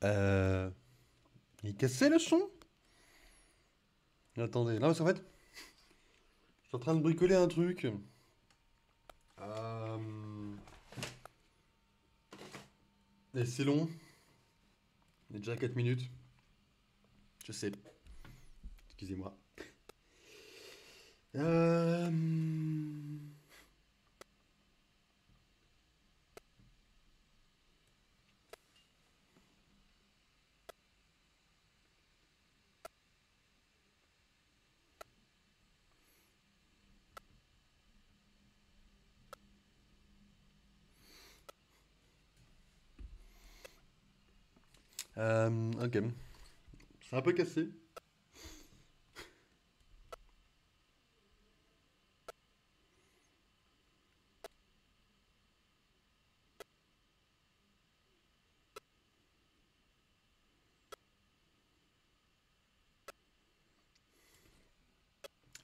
Euh... Il cassait le son? Attendez, non, parce qu'en fait, je suis en train de bricoler un truc. Euh... Et c'est long. On est déjà à 4 minutes. Je sais. Excusez-moi. Euh... Ok. C'est un peu cassé.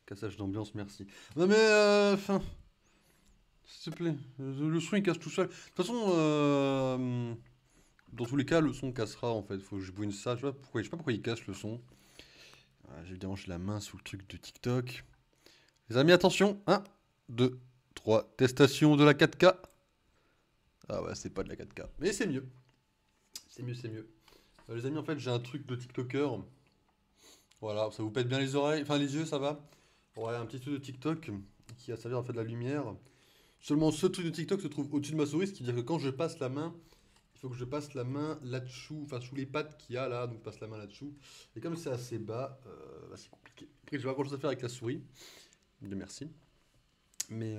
Cassage d'ambiance, merci. Non mais, enfin, s'il te plaît, le son il casse tout seul. De toute façon, dans tous les cas, le son cassera en fait. Faut que je bouine ça. Je sais pas pourquoi il casse le son. Évidemment, j'ai la main sous le truc de TikTok. Les amis, attention. Un, 2, 3. Testation de la 4K. Ah ouais, c'est pas de la 4K. Mais c'est mieux. C'est mieux, c'est mieux. Les amis, en fait, j'ai un truc de TikToker. Voilà, ça vous pète bien les oreilles. Enfin, les yeux, ça va. Ouais, un petit truc de TikTok qui a servi en fait de la lumière. Seulement, ce truc de TikTok se trouve au-dessus de ma souris, ce qui veut dire que quand je passe la main, il faut que je passe la main là-dessous, enfin sous les pattes qu'il y a là, donc je passe la main là-dessous. Et comme c'est assez bas, bah, c'est compliqué. Après, je vais avoir grand chose à faire avec la souris. Dieu merci. Mais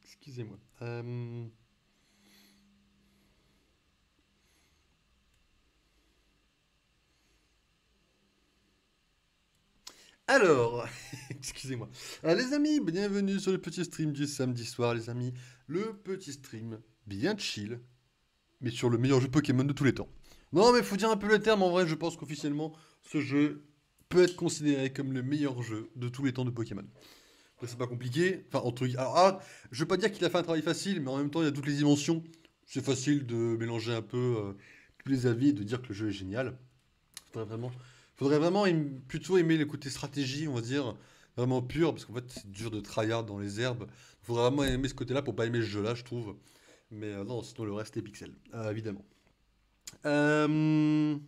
excusez-moi. Alors, excusez-moi. Les amis, bienvenue sur le petit stream du samedi soir, les amis. Le petit stream bien chill, mais sur le meilleur jeu Pokémon de tous les temps. Non, mais faut dire un peu le terme, en vrai, je pense qu'officiellement, ce jeu peut être considéré comme le meilleur jeu de tous les temps de Pokémon. Après, c'est pas compliqué. Enfin, entre guillemets. Alors, je veux pas dire qu'il a fait un travail facile, mais en même temps, il y a toutes les dimensions. C'est facile de mélanger un peu tous les avis et de dire que le jeu est génial. Faudrait vraiment, plutôt aimer le côté stratégie, on va dire, vraiment pur, parce qu'en fait, c'est dur de tryhard dans les herbes. Faudrait vraiment aimer ce côté-là pour pas aimer ce jeu-là, je trouve. Mais non, sinon le reste est pixel, évidemment. Euh,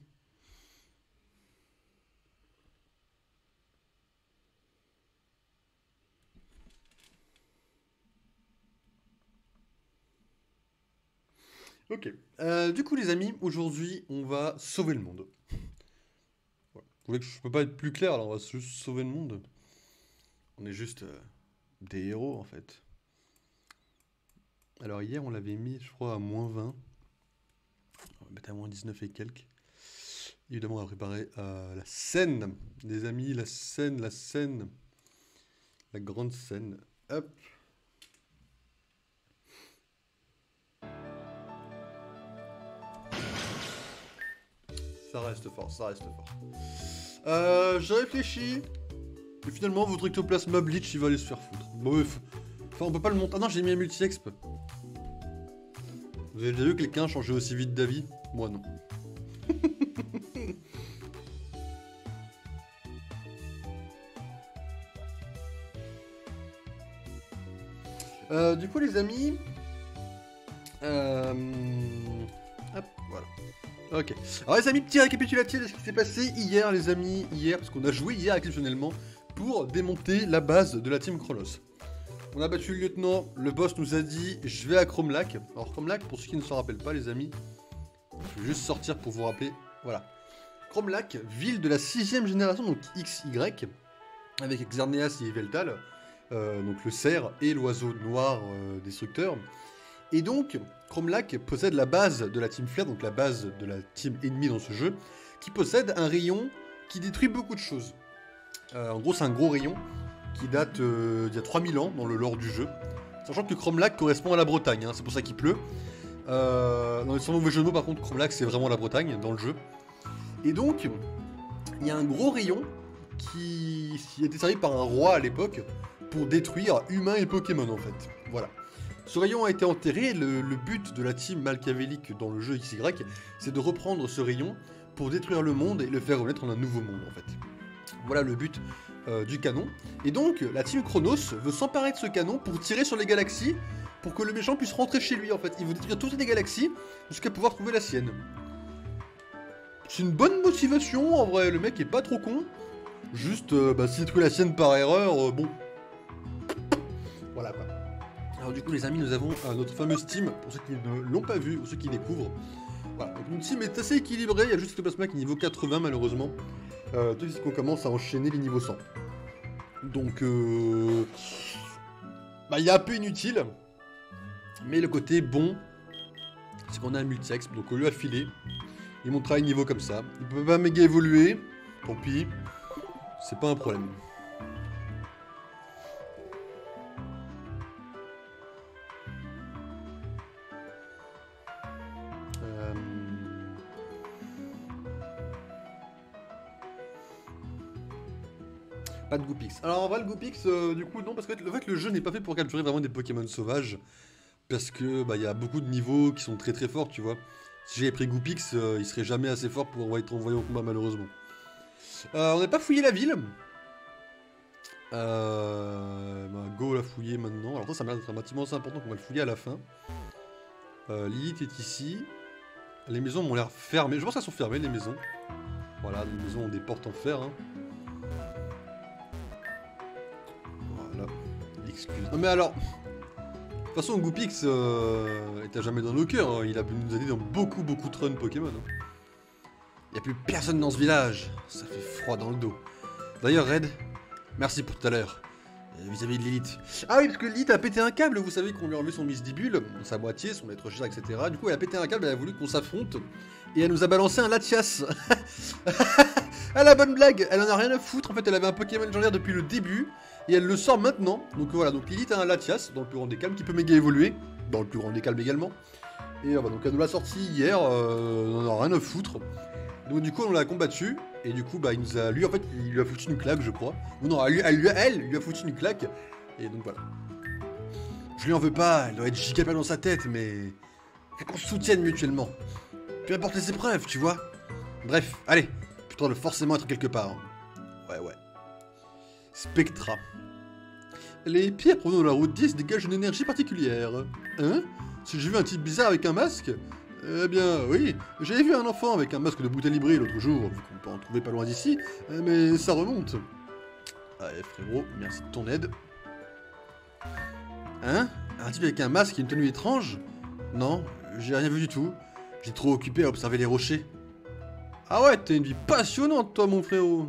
Ok. Du coup, les amis, aujourd'hui, on va sauver le monde. Voilà. Vous voulez que je peux pas être plus clair, alors on va juste sauver le monde. On est juste des héros, en fait. Alors, hier, on l'avait mis, je crois, à -20. On va mettre à -19 et quelques. Évidemment, on va préparer la scène. Les amis, la scène, la scène. La grande scène. Hop. Ça reste fort, ça reste fort. J'ai réfléchi. Et finalement, votre ectoplasma Bleach, il va aller se faire foutre. Bref. Enfin, on peut pas le monter. Ah non, j'ai mis un multi-exp. Vous avez déjà vu que quelqu'un changeait aussi vite d'avis? Moi, non. Du coup, les amis. Euh... Hop, voilà. Ok. Alors, les amis, petit récapitulatif de ce qui s'est passé hier, les amis. Hier, parce qu'on a joué hier exceptionnellement pour démonter la base de la team Kronos. On a battu le lieutenant, le boss nous a dit je vais à Chromelac. Alors Chromelac, pour ceux qui ne se rappellent pas les amis, je vais juste sortir pour vous rappeler. Voilà. Chromelac, ville de la 6ème génération, donc XY, avec Xerneas et Yveltal, donc le cerf et l'oiseau noir destructeur. Et donc, Chromelac possède la base de la Team Flare, donc la base de la team ennemie dans ce jeu, qui possède un rayon qui détruit beaucoup de choses. En gros, c'est un gros rayon qui date d'il y a 3000 ans dans le lore du jeu. Sachant que Chromelac correspond à la Bretagne, hein, c'est pour ça qu'il pleut. Dans les sans mauvais jeux de mots, par contre, Chromelac c'est vraiment la Bretagne dans le jeu. Et donc, il y a un gros rayon qui était servi par un roi à l'époque pour détruire humains et Pokémon en fait. Voilà. Ce rayon a été enterré, le but de la team machiavélique dans le jeu XY, c'est de reprendre ce rayon pour détruire le monde et le faire renaître en un nouveau monde en fait. Voilà le but du canon. Et donc la team Chronos veut s'emparer de ce canon pour tirer sur les galaxies, pour que le méchant puisse rentrer chez lui en fait. Il veut détruire toutes les galaxies jusqu'à pouvoir trouver la sienne. C'est une bonne motivation en vrai, le mec est pas trop con. Juste, s'il détruit la sienne par erreur, bon. Voilà quoi. Alors du coup les amis, nous avons notre fameuse team, pour ceux qui ne l'ont pas vu, ou ceux qui découvrent. Voilà, donc notre team est assez équilibrée, il y a juste Ectoplasma qui est niveau 80 malheureusement. Tout ce qu'on commence à enchaîner les niveaux 100. Donc il est un peu inutile. Mais le côté bon, c'est qu'on a un multi-ex, donc on lui a filé. Il montera un niveau comme ça. Il peut pas méga évoluer, tant pis. C'est pas un problème. Pas de Goopix. Alors en vrai le Goopix, du coup non, parce que en fait, le jeu n'est pas fait pour capturer vraiment des Pokémon sauvages. Parce que il y a beaucoup de niveaux qui sont très très forts, tu vois. Si j'avais pris Goopix, il serait jamais assez fort pour être envoyé au combat malheureusement. On n'a pas fouillé la ville. Go la fouiller maintenant. Alors ça m'a l'air d'être un bâtiment assez important qu'on va le fouiller à la fin. Lilith est ici. Les maisons m'ont l'air fermées. Je pense qu'elles sont fermées les maisons. Voilà, les maisons ont des portes en fer. Hein. Voilà. Excuse. Non mais alors... De toute façon, Goopix est à jamais dans nos cœurs. Hein. Il a pu nous aider dans beaucoup de runs Pokémon. Hein. Il n'y a plus personne dans ce village. Ça fait froid dans le dos. D'ailleurs, Red, merci pour tout à l'heure. Vis-à-vis de Lilith. Ah oui, parce que Lilith a pété un câble. Vous savez qu'on lui a enlevé son Misdibule, sa moitié, son maître cher, etc. Du coup, elle a pété un câble. Elle a voulu qu'on s'affronte. Et elle nous a balancé un Latias. Ah, la bonne blague. Elle en a rien à foutre. En fait, elle avait un Pokémon légendaire depuis le début. Et elle le sort maintenant. Donc voilà, donc Lilith a un Latias dans le plus grand des calmes qui peut méga évoluer. Dans le plus grand des calmes également. Et donc elle nous l'a sorti hier. On en a rien à foutre. Donc du coup on l'a combattu. Et du coup il nous a. Lui en fait il lui a foutu une claque je crois. Ou non, elle lui a foutu une claque. Et donc voilà. Je lui en veux pas, elle doit être giga dans sa tête, mais. Faut qu'on se soutienne mutuellement. Peu importe les épreuves, tu vois. Bref, allez. Putain de forcément être quelque part. Ouais. Spectra. Les pierres provenant de la route 10 dégagent une énergie particulière. Hein? Si j'ai vu un type bizarre avec un masque? Eh bien, oui. J'avais vu un enfant avec un masque de bouteille librée l'autre jour, vu qu'on peut en trouver pas loin d'ici, mais ça remonte. Allez, frérot, merci de ton aide. Hein? Un type avec un masque et une tenue étrange? Non, j'ai rien vu du tout. J'ai trop occupé à observer les rochers. Ah ouais, t'as une vie passionnante, toi, mon frérot.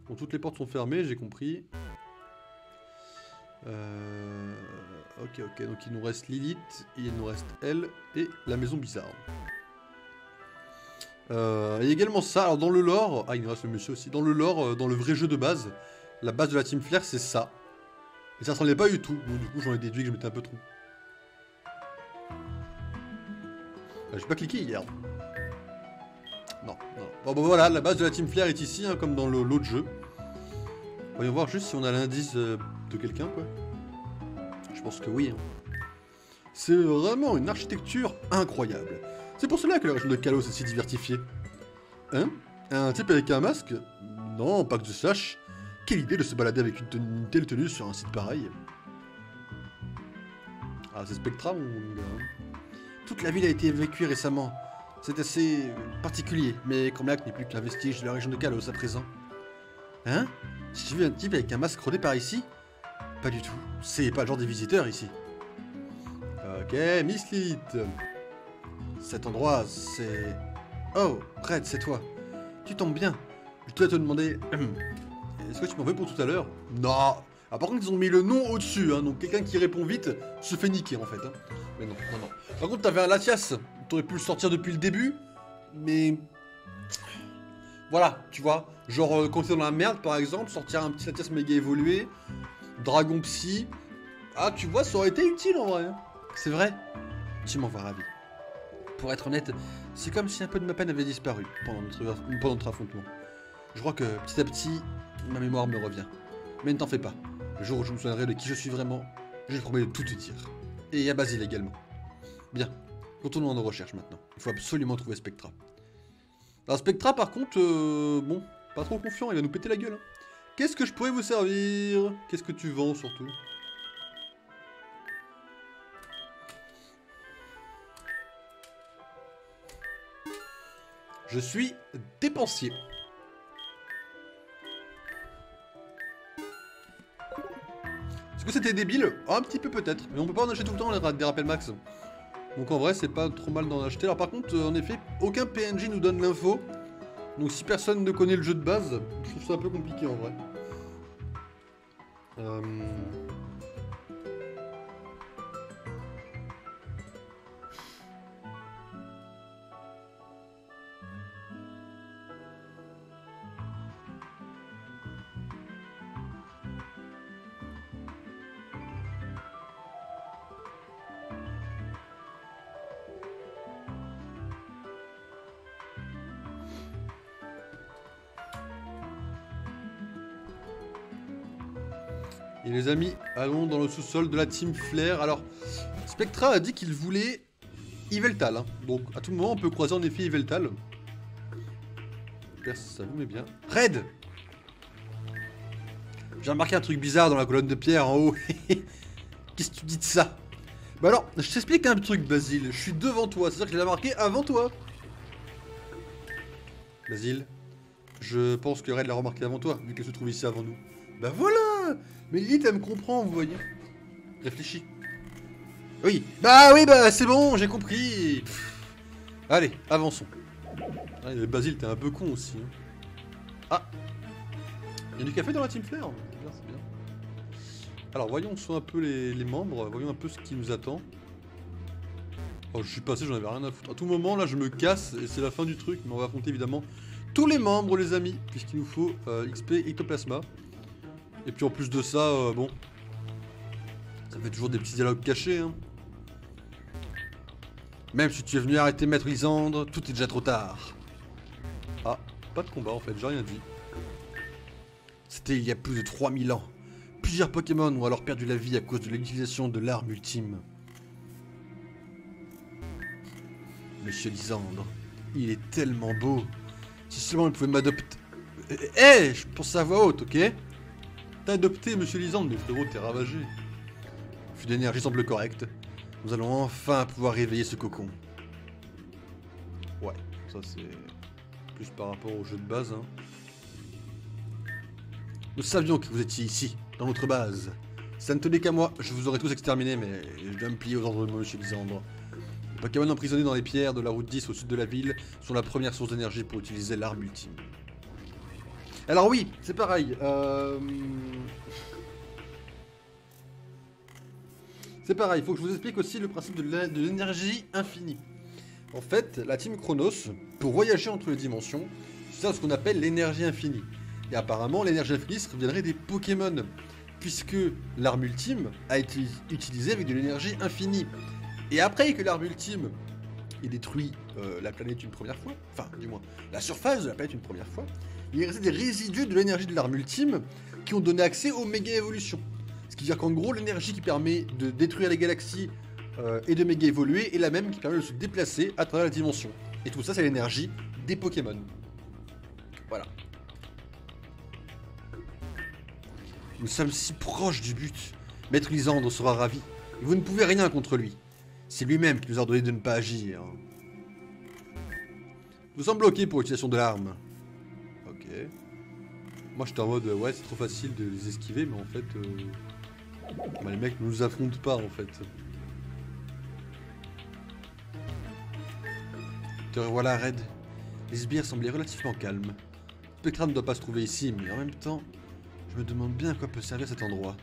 Bon, toutes les portes sont fermées, j'ai compris. Ok, donc il nous reste Lilith, il nous reste elle et la maison bizarre. Il y a également ça, alors dans le lore, il nous reste le monsieur aussi, dans le lore, dans le vrai jeu de base, la base de la Team Flare c'est ça. Et ça ressemblait pas du tout, donc du coup j'en ai déduit que je m'étais un peu trop. J'ai pas cliqué hier. Non. Bon voilà, la base de la Team Flare est ici, hein, comme dans l'autre jeu. Voyons voir juste si on a l'indice de quelqu'un, quoi. Je pense que oui. Hein. C'est vraiment une architecture incroyable. C'est pour cela que la région de Kalos est si diversifiée. Hein? Un type avec un masque? Non, pas que je sache. Quelle idée de se balader avec une telle tenue sur un site pareil. Ah, c'est Spectra, mon gars. Toute la ville a été évacuée récemment. C'est assez particulier, mais Cormlac n'est plus qu'un vestige de la région de Kalos à présent. Hein? Si j'ai vu un type avec un masque rôder par ici? Pas du tout. C'est pas le genre des visiteurs ici. Ok, Miss Lilith. Cet endroit, c'est... Oh, Red, c'est toi. Tu tombes bien. Je dois te demander... Est-ce que tu m'en veux pour tout à l'heure? Non. Ah, par contre, ils ont mis le nom au-dessus, hein, donc quelqu'un qui répond vite se fait niquer, en fait. Hein. Mais non. Par contre, t'avais un Latias. T'aurais pu le sortir depuis le début, mais... Voilà, tu vois. Genre, quand t'es dans la merde, par exemple, sortir un petit Latias méga évolué, Dragon Psy... Ah, tu vois, ça aurait été utile, en vrai. C'est vrai? Tu m'en vois ravi. Pour être honnête, c'est comme si un peu de ma peine avait disparu pendant notre affrontement. Je crois que, petit à petit, ma mémoire me revient. Mais ne t'en fais pas. Le jour où je me souviendrai de qui je suis vraiment, Je te promets de tout te dire. Et il y a Basile également. Bien, retournons à nos recherches maintenant. Il faut absolument trouver Spectra. Alors Spectra par contre, bon, pas trop confiant, il va nous péter la gueule. Hein. Qu'est-ce que je pourrais vous servir? Qu'est-ce que tu vends surtout? Je suis dépensier. Est-ce que c'était débile? Un petit peu peut-être, mais on peut pas en acheter tout le temps des rappels max. Donc en vrai c'est pas trop mal d'en acheter. Alors par contre en effet aucun PNJ nous donne l'info. Donc si personne ne connaît le jeu de base, je trouve ça un peu compliqué en vrai. Et les amis, allons dans le sous-sol de la Team Flair. Alors, Spectra a dit qu'il voulait Yveltal. Hein. Donc, à tout moment, on peut croiser en effet Yveltal. J'espère que ça vous met bien. Red! J'ai remarqué un truc bizarre dans la colonne de pierre en haut. Qu'est-ce que tu dis de ça? Bah alors, je t'explique un truc, Basile. Je suis devant toi, c'est-à-dire que je l'ai remarqué avant toi. Basile, je pense que Red l'a remarqué avant toi, vu qu'elle se trouve ici avant nous. Bah voilà! Mais Lilith, elle me comprend, vous voyez. Réfléchis. Oui, bah c'est bon, j'ai compris. Pff. Allez, avançons. Ah, Basile, t'es un peu con aussi. Hein. Ah! Il y a du café dans la Team Flair? C'est bien, c'est bien. Alors, voyons un peu les membres, voyons un peu ce qui nous attend. Oh, je suis passé, j'en avais rien à foutre. À tout moment, là, je me casse et c'est la fin du truc, mais on va affronter évidemment tous les membres, les amis, puisqu'il nous faut XP Ectoplasma. Et puis en plus de ça, bon, ça fait toujours des petits dialogues cachés. Hein. Même si tu es venu arrêter Maître Lysandre, tout est déjà trop tard. Ah, pas de combat en fait, j'ai rien dit. C'était il y a plus de 3000 ans. Plusieurs Pokémon ont alors perdu la vie à cause de l'utilisation de l'arme ultime. Monsieur Lysandre, il est tellement beau. Si seulement il pouvait m'adopter... Eh, je pense à voix haute, ok? T'as adopté, monsieur Lysandre, mais frérot, t'es ravagé. Le flux d'énergie semble correct. Nous allons enfin pouvoir réveiller ce cocon. Ouais, ça c'est plus par rapport au jeu de base. Hein. Nous savions que vous étiez ici, dans notre base. Si ça ne tenait qu'à moi, je vous aurais tous exterminés, mais je dois me plier aux ordres de monsieur Lysandre. Les Pokémon emprisonnés dans les pierres de la route 10 au sud de la ville sont la première source d'énergie pour utiliser l'arme ultime. Alors oui, c'est pareil. C'est pareil, il faut que je vous explique aussi le principe de l'énergie infinie. En fait, la Team Chronos, pour voyager entre les dimensions, c'est ce qu'on appelle l'énergie infinie. Et apparemment, l'énergie infinie se reviendrait des Pokémon, puisque l'arme ultime a été utilisée avec de l'énergie infinie. Et après que l'arme ultime ait détruit la planète une première fois, enfin, du moins, la surface de la planète une première fois, il est resté des résidus de l'énergie de l'arme ultime qui ont donné accès aux méga-évolutions. Ce qui veut dire qu'en gros, l'énergie qui permet de détruire les galaxies et de méga-évoluer est la même qui permet de se déplacer à travers la dimension. Et tout ça, c'est l'énergie des Pokémon. Voilà. Nous sommes si proches du but. Maître Lysandre sera ravi. Et vous ne pouvez rien contre lui. C'est lui-même qui nous a ordonné de ne pas agir. Nous sommes bloqués pour l'utilisation de l'arme. Ok. Moi j'étais en mode ouais c'est trop facile de les esquiver mais en fait bah, les mecs ne nous affrontent pas en fait. Te revoilà Red. Les sbires semblaient relativement calmes. Spectra ne doit pas se trouver ici mais en même temps je me demande bien à quoi peut servir cet endroit.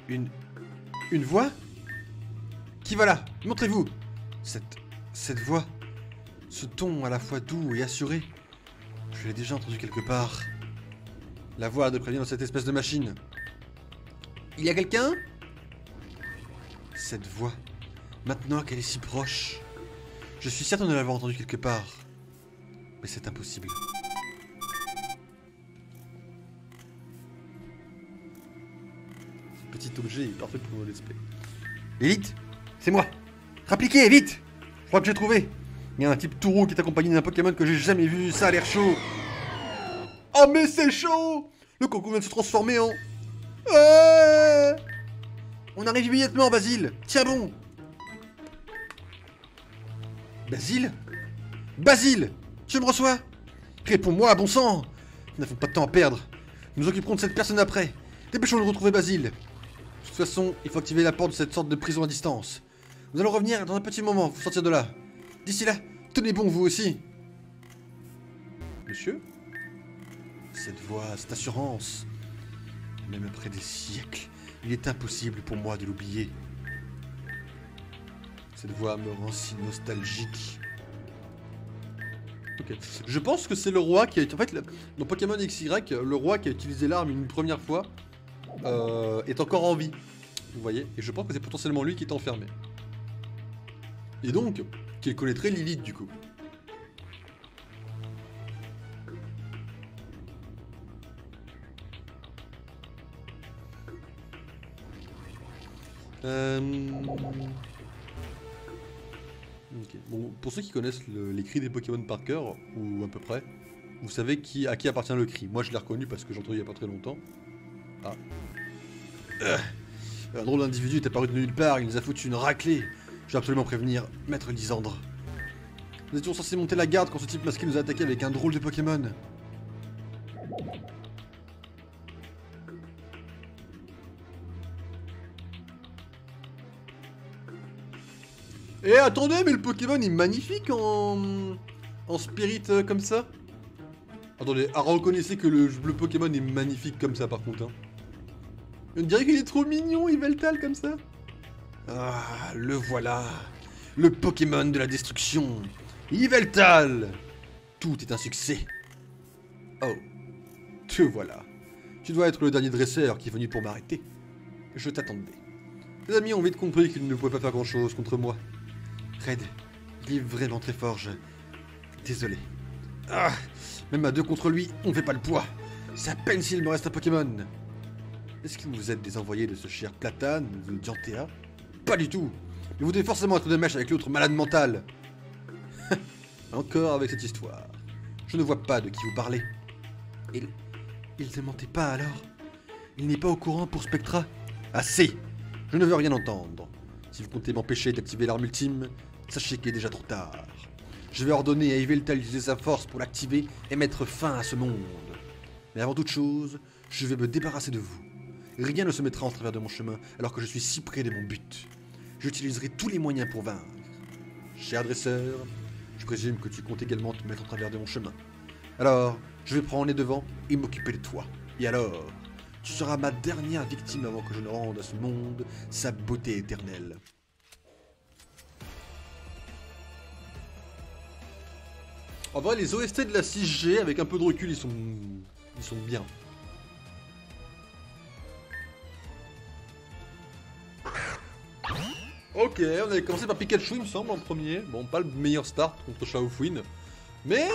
Une voix? Qui va là? Montrez-vous! Cette voix, ce ton à la fois doux et assuré, je l'ai déjà entendu quelque part. La voix de prévenir dans cette espèce de machine. Il y a quelqu'un? Cette voix, maintenant qu'elle est si proche, je suis certain de l'avoir entendue quelque part. Mais c'est impossible. Cette petit objet parfait pour le display. Lilith, c'est moi. Rappliquez, vite. Je crois que j'ai trouvé. Il y a un type tout roux qui est accompagné d'un Pokémon que j'ai jamais vu, ça a l'air chaud. Oh mais c'est chaud. Le coco vient de se transformer en... On arrive immédiatement, Basile. Tiens bon. Basile? Basile! Tu me reçois? Réponds-moi, bon sang! Nous n'avons pas de temps à perdre. Nous nous occuperons de cette personne après. Dépêchons-nous de retrouver Basile. De toute façon, il faut activer la porte de cette sorte de prison à distance. Nous allons revenir dans un petit moment, vous sortir de là. D'ici là, tenez bon vous aussi. Monsieur? Cette voix, cette assurance. Même après des siècles, il est impossible pour moi de l'oublier. Cette voix me rend si nostalgique. Ok. Je pense que c'est le roi qui a... En fait, dans Pokémon XY, le roi qui a utilisé l'arme une première fois est encore en vie. Vous voyez? Et je pense que c'est potentiellement lui qui est enfermé. Et donc, qu'il connaîtrait Lilith du coup. Okay. Bon, pour ceux qui connaissent les cris des Pokémon par cœur, ou à peu près, vous savez à qui appartient le cri. Moi je l'ai reconnu parce que j'ai entendu il y a pas très longtemps. Ah. Un drôle d'individu est apparu de nulle part, il nous a foutu une raclée. Je vais absolument prévenir Maître Lysandre. Nous étions censés monter la garde quand ce type masqué nous a attaqué avec un drôle de Pokémon. Eh attendez, mais le Pokémon est magnifique en spirit comme ça. Attendez, reconnaissez que le Pokémon est magnifique comme ça par contre. Hein. On dirait qu'il est trop mignon, Yveltal comme ça. Ah, le voilà. Le Pokémon de la destruction. Yveltal. Tout est un succès. Oh, te voilà. Tu dois être le dernier dresseur qui est venu pour m'arrêter. Je t'attendais. Les amis ont vite compris qu'ils ne pouvaient pas faire grand chose contre moi. Red, il est vraiment très fort, Désolé. Ah, même à deux contre lui, on ne fait pas le poids. C'est à peine s'il me reste un Pokémon. Est-ce que vous êtes des envoyés de ce cher Platane ou de Dianthea? Pas du tout. Mais vous devez forcément être de mèche avec l'autre malade mental. Encore avec cette histoire. Je ne vois pas de qui vous parlez. Il ne mentait pas alors? Il n'est pas au courant pour Spectra? Assez! Je ne veux rien entendre. Si vous comptez m'empêcher d'activer l'arme ultime, sachez qu'il est déjà trop tard. Je vais ordonner à Yveltal d'utiliser sa force pour l'activer et mettre fin à ce monde. Mais avant toute chose, je vais me débarrasser de vous. Rien ne se mettra en travers de mon chemin alors que je suis si près de mon but. J'utiliserai tous les moyens pour vaincre. Cher dresseur, je présume que tu comptes également te mettre en travers de mon chemin. Alors, je vais prendre les devants et m'occuper de toi. Et alors, tu seras ma dernière victime avant que je ne rende à ce monde sa beauté éternelle. En vrai, les OST de la 6G, avec un peu de recul, ils sont bien. Ok, on avait commencé par Pikachu, il me semble, en premier. Bon, pas le meilleur start contre Shaofuin, mais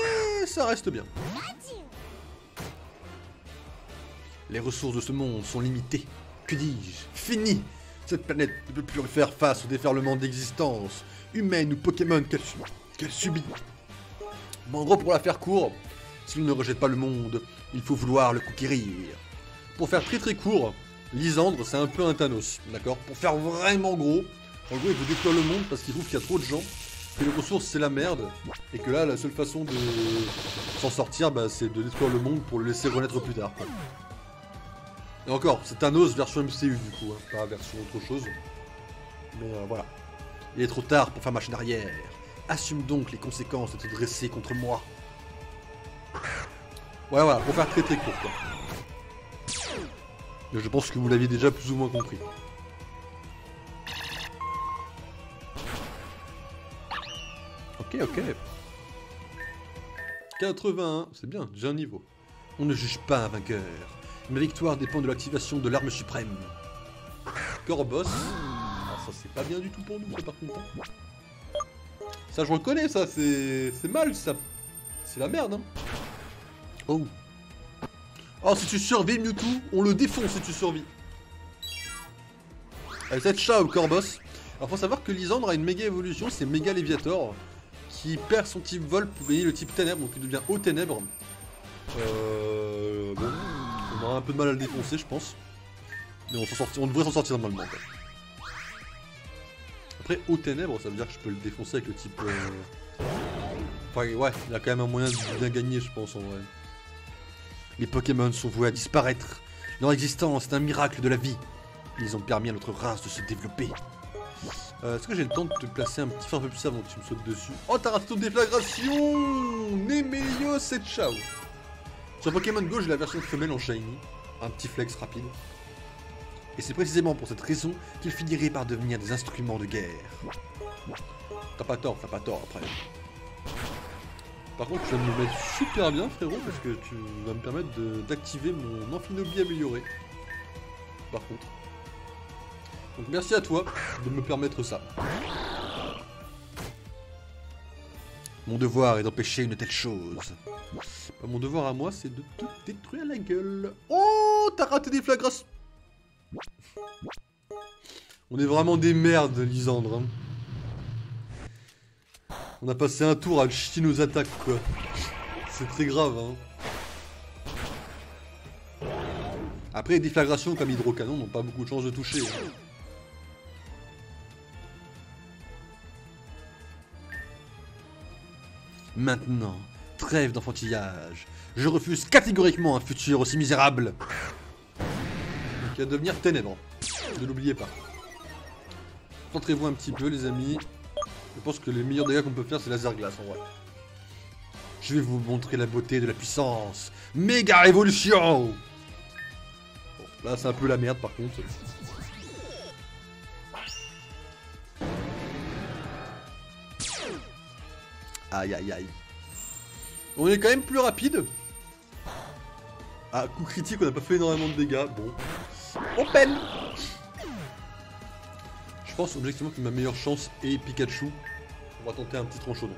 ça reste bien. Les ressources de ce monde sont limitées. Que dis-je? Fini! Cette planète ne peut plus faire face au déferlement d'existence, humaine ou Pokémon qu'elle subit. Bon, en gros, pour la faire court, s'il ne rejette pas le monde, il faut vouloir le conquérir. Pour faire très très court, Lysandre, c'est un peu un Thanos, d'accord? Pour faire vraiment gros, en gros, il faut détruire le monde parce qu'il trouve qu'il y a trop de gens, que les ressources c'est la merde, et que là, la seule façon de s'en sortir, bah, c'est de détruire le monde pour le laisser renaître plus tard, quoi. Et encore, c'est Thanos version MCU du coup, hein, pas version autre chose. Mais voilà. Il est trop tard pour faire machine arrière. Assume donc les conséquences de te dresser contre moi. Ouais, voilà, pour faire très très court, quoi. Mais je pense que vous l'aviez déjà plus ou moins compris. Ok. 81, c'est bien, déjà un niveau. On ne juge pas un vainqueur. Ma victoire dépend de l'activation de l'arme suprême. Corboss. Ah, ça c'est pas bien du tout pour nous, ça par contre. Ça je reconnais, ça, c'est mal, ça. C'est la merde, hein. Oh. Oh, si tu survis, Mewtwo, on le défonce si tu survis. Avec cette chat au corps boss. Alors faut savoir que Lysandre a une méga évolution, c'est Méga Léviator, qui perd son type vol pour gagner le type ténèbres, donc il devient haut ténèbres. Bon, on aura un peu de mal à le défoncer je pense. Mais on devrait s'en sortir normalement. Quoi. Après, haut ténèbres, ça veut dire que je peux le défoncer avec le type... Enfin ouais, il y a quand même un moyen de bien gagner je pense en vrai. Les Pokémon sont voués à disparaître. Leur existence est un miracle de la vie. Ils ont permis à notre race de se développer. Est-ce que j'ai le temps de te placer un petit fort un peu plus avant que tu me sautes dessus? Oh, t'as raté ton déflagration! Nemelio, c'est ciao! Sur Pokémon Go, j'ai la version femelle en shiny. Un petit flex rapide. Et c'est précisément pour cette raison qu'ils finiraient par devenir des instruments de guerre. T'as pas tort après. Par contre, tu vas me mettre super bien, frérot, parce que tu vas me permettre d'activer mon Amphinobie amélioré. Par contre. Donc merci à toi de me permettre ça. Mon devoir est d'empêcher une telle chose. Mon devoir à moi, c'est de te détruire la gueule. Oh, t'as raté des flagras. On est vraiment des merdes, Lysandre. Hein. On a passé un tour à chier nos attaques, quoi. C'est très grave, hein. Après, les déflagrations comme hydrocanon n'ont pas beaucoup de chance de toucher. Hein. Maintenant, trêve d'enfantillage. Je refuse catégoriquement un futur aussi misérable. Donc, il va devenir ténèbres. Ne l'oubliez pas. Concentrez-vous un petit peu, les amis. Je pense que les meilleurs dégâts qu'on peut faire, c'est laser glace, en vrai. Je vais vous montrer la beauté de la puissance. Méga révolution. Bon, là, c'est un peu la merde, par contre. Aïe aïe aïe. On est quand même plus rapide. Ah, coup critique, on n'a pas fait énormément de dégâts. Bon. On peine. Je pense objectivement que ma meilleure chance est Pikachu. On va tenter un petit tranchaudon.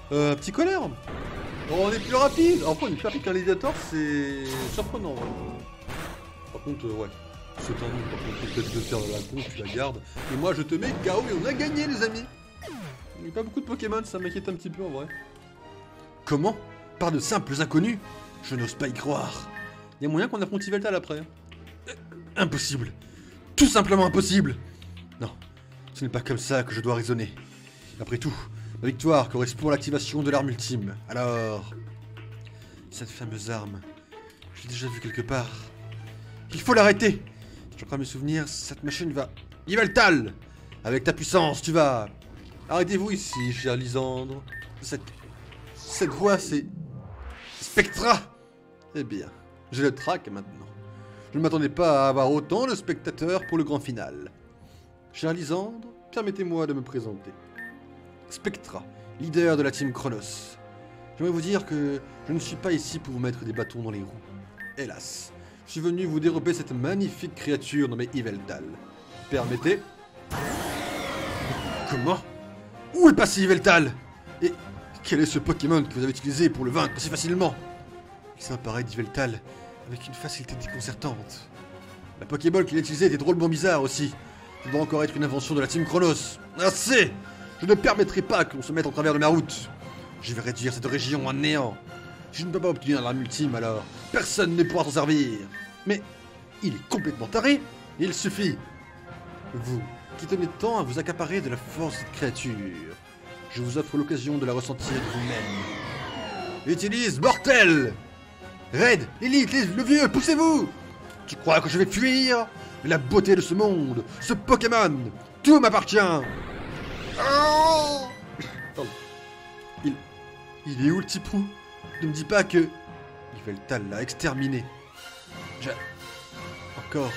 Petit colère. Oh, on est plus rapide. Enfin, on est plus rapide qu'un Léviator, c'est surprenant. Par contre, ouais. C'est un nom, par contre, peut-être de faire la con, tu la gardes. Et moi, je te mets KO et on a gagné, les amis. Il n'y a pas beaucoup de Pokémon, ça m'inquiète un petit peu en vrai. Comment? Par de simples inconnus? Je n'ose pas y croire. Il y a moyen qu'on affronte Yveltal après. Impossible. Tout simplement impossible. Non, ce n'est pas comme ça que je dois raisonner. Après tout, ma victoire correspond à l'activation de l'arme ultime. Alors... Cette fameuse arme, je l'ai déjà vue quelque part. Il faut l'arrêter. Je crois me souvenir, cette machine va... Yveltal! Avec ta puissance, tu vas... Arrêtez-vous ici, cher Lysandre. Cette voix, c'est... Spectra! Eh bien, j'ai le track maintenant. Je ne m'attendais pas à avoir autant de spectateurs pour le grand final. Cher Lysandre, permettez-moi de me présenter. Spectra, leader de la team Chronos. J'aimerais vous dire que je ne suis pas ici pour vous mettre des bâtons dans les roues. Hélas, je suis venu vous dérober cette magnifique créature nommée Yveltal. Permettez. Comment? Où est passé Yveltal? Et quel est ce Pokémon que vous avez utilisé pour le vaincre si facilement? Il s'apparaît d'Yveltal avec une facilité déconcertante. La Pokéball qu'il a utilisée était drôlement bizarre aussi. Ça doit encore être une invention de la team Chronos. Assez! Je ne permettrai pas qu'on se mette en travers de ma route. Je vais réduire cette région en néant. Si je ne peux pas obtenir l'arme ultime, alors personne ne pourra s'en servir. Mais il est complètement taré. Il suffit. Vous, qui tenez tant à vous accaparer de la force de cette créature, je vous offre l'occasion de la ressentir de vous-même. Utilise mortel! Red, Lilith, le vieux, poussez-vous! Tu crois que je vais fuir? La beauté de ce monde, ce Pokémon, tout m'appartient! Oh, pardon. Il est où le petit pou? Ne me dis pas que... Yveltal l'a exterminé. Encore.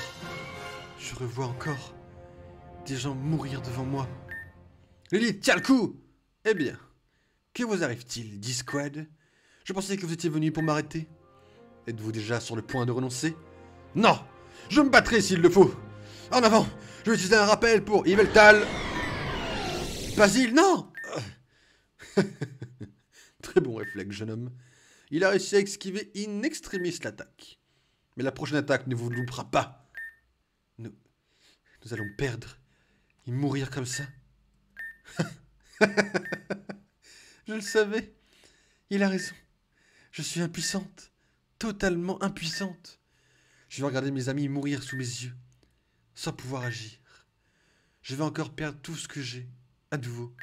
Je revois encore des gens mourir devant moi. Lilith, tiens le coup! Eh bien, que vous arrive-t-il, D-Squad? Je pensais que vous étiez venu pour m'arrêter. Êtes-vous déjà sur le point de renoncer? Non! Je me battrai s'il le faut! En avant! Je vais utiliser un rappel pour Yveltal! Basile, non! Très bon réflexe, jeune homme. Il a réussi à esquiver in extremis l'attaque. Mais la prochaine attaque ne vous loupera pas. Nous allons perdre et mourir comme ça. Je le savais. Il a raison. Je suis impuissante. Totalement impuissante. Je vais regarder mes amis mourir sous mes yeux. Sans pouvoir agir. Je vais encore perdre tout ce que j'ai. À nouveau.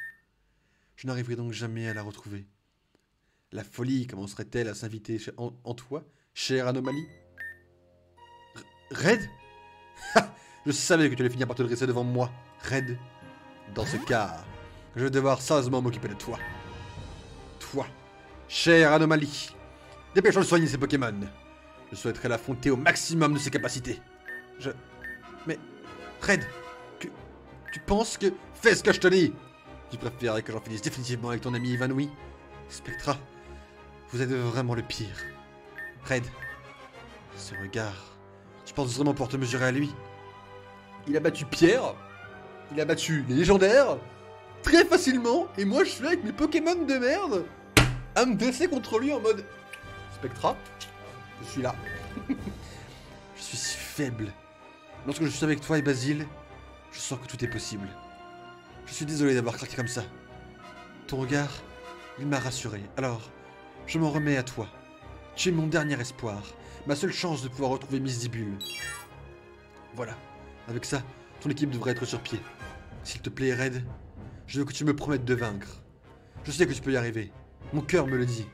Je n'arriverai donc jamais à la retrouver. La folie commencerait-elle à s'inviter en toi, chère anomalie? Red? Je savais que tu allais finir par te dresser devant moi, Red. Dans ce cas, je vais devoir sérieusement m'occuper de toi. Toi, chère anomalie. Dépêchons de soigner ces Pokémon. Je souhaiterais l'affronter au maximum de ses capacités. Mais, Red, tu penses que... Fais ce que je te dis! Tu préférerais que j'en finisse définitivement avec ton ami évanoui? Spectra, vous êtes vraiment le pire. Red, ce regard... Tu penses vraiment pour te mesurer à lui? Il a battu Pierre, il a battu les légendaires, très facilement, et moi je suis là avec mes Pokémon de merde, à me dresser contre lui en mode... Spectra, je suis là. Je suis si faible. Lorsque je suis avec toi et Basile, je sens que tout est possible. Je suis désolé d'avoir craqué comme ça. Ton regard, il m'a rassuré. Alors, je m'en remets à toi. Tu es mon dernier espoir, ma seule chance de pouvoir retrouver Misdibule. Voilà, avec ça, ton équipe devrait être sur pied. S'il te plaît, Red, je veux que tu me promettes de vaincre. Je sais que tu peux y arriver. Mon cœur me le dit.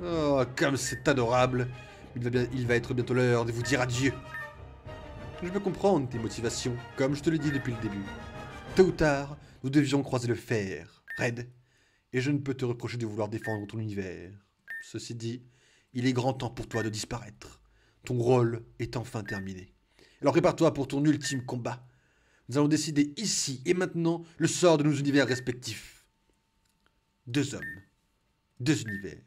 Oh, comme c'est adorable. Il va être bientôt l'heure de vous dire adieu. Je peux comprendre tes motivations, comme je te l'ai dit depuis le début. Tôt ou tard, nous devions croiser le fer, Red. Et je ne peux te reprocher de vouloir défendre ton univers. Ceci dit, il est grand temps pour toi de disparaître. Ton rôle est enfin terminé. Alors prépare-toi pour ton ultime combat. Nous allons décider ici et maintenant le sort de nos univers respectifs. 2 hommes, 2 univers,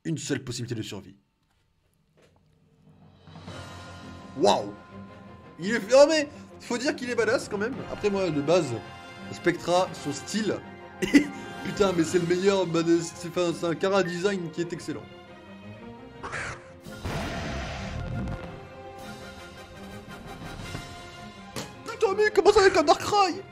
une seule possibilité de survie. Waouh! Il est... Oh mais, faut dire qu'il est badass quand même. Après moi, de base, Spectra, son style... Putain, mais c'est le meilleur... c'est un cara design qui est excellent. Putain, mais comment ça avec un Darkrai?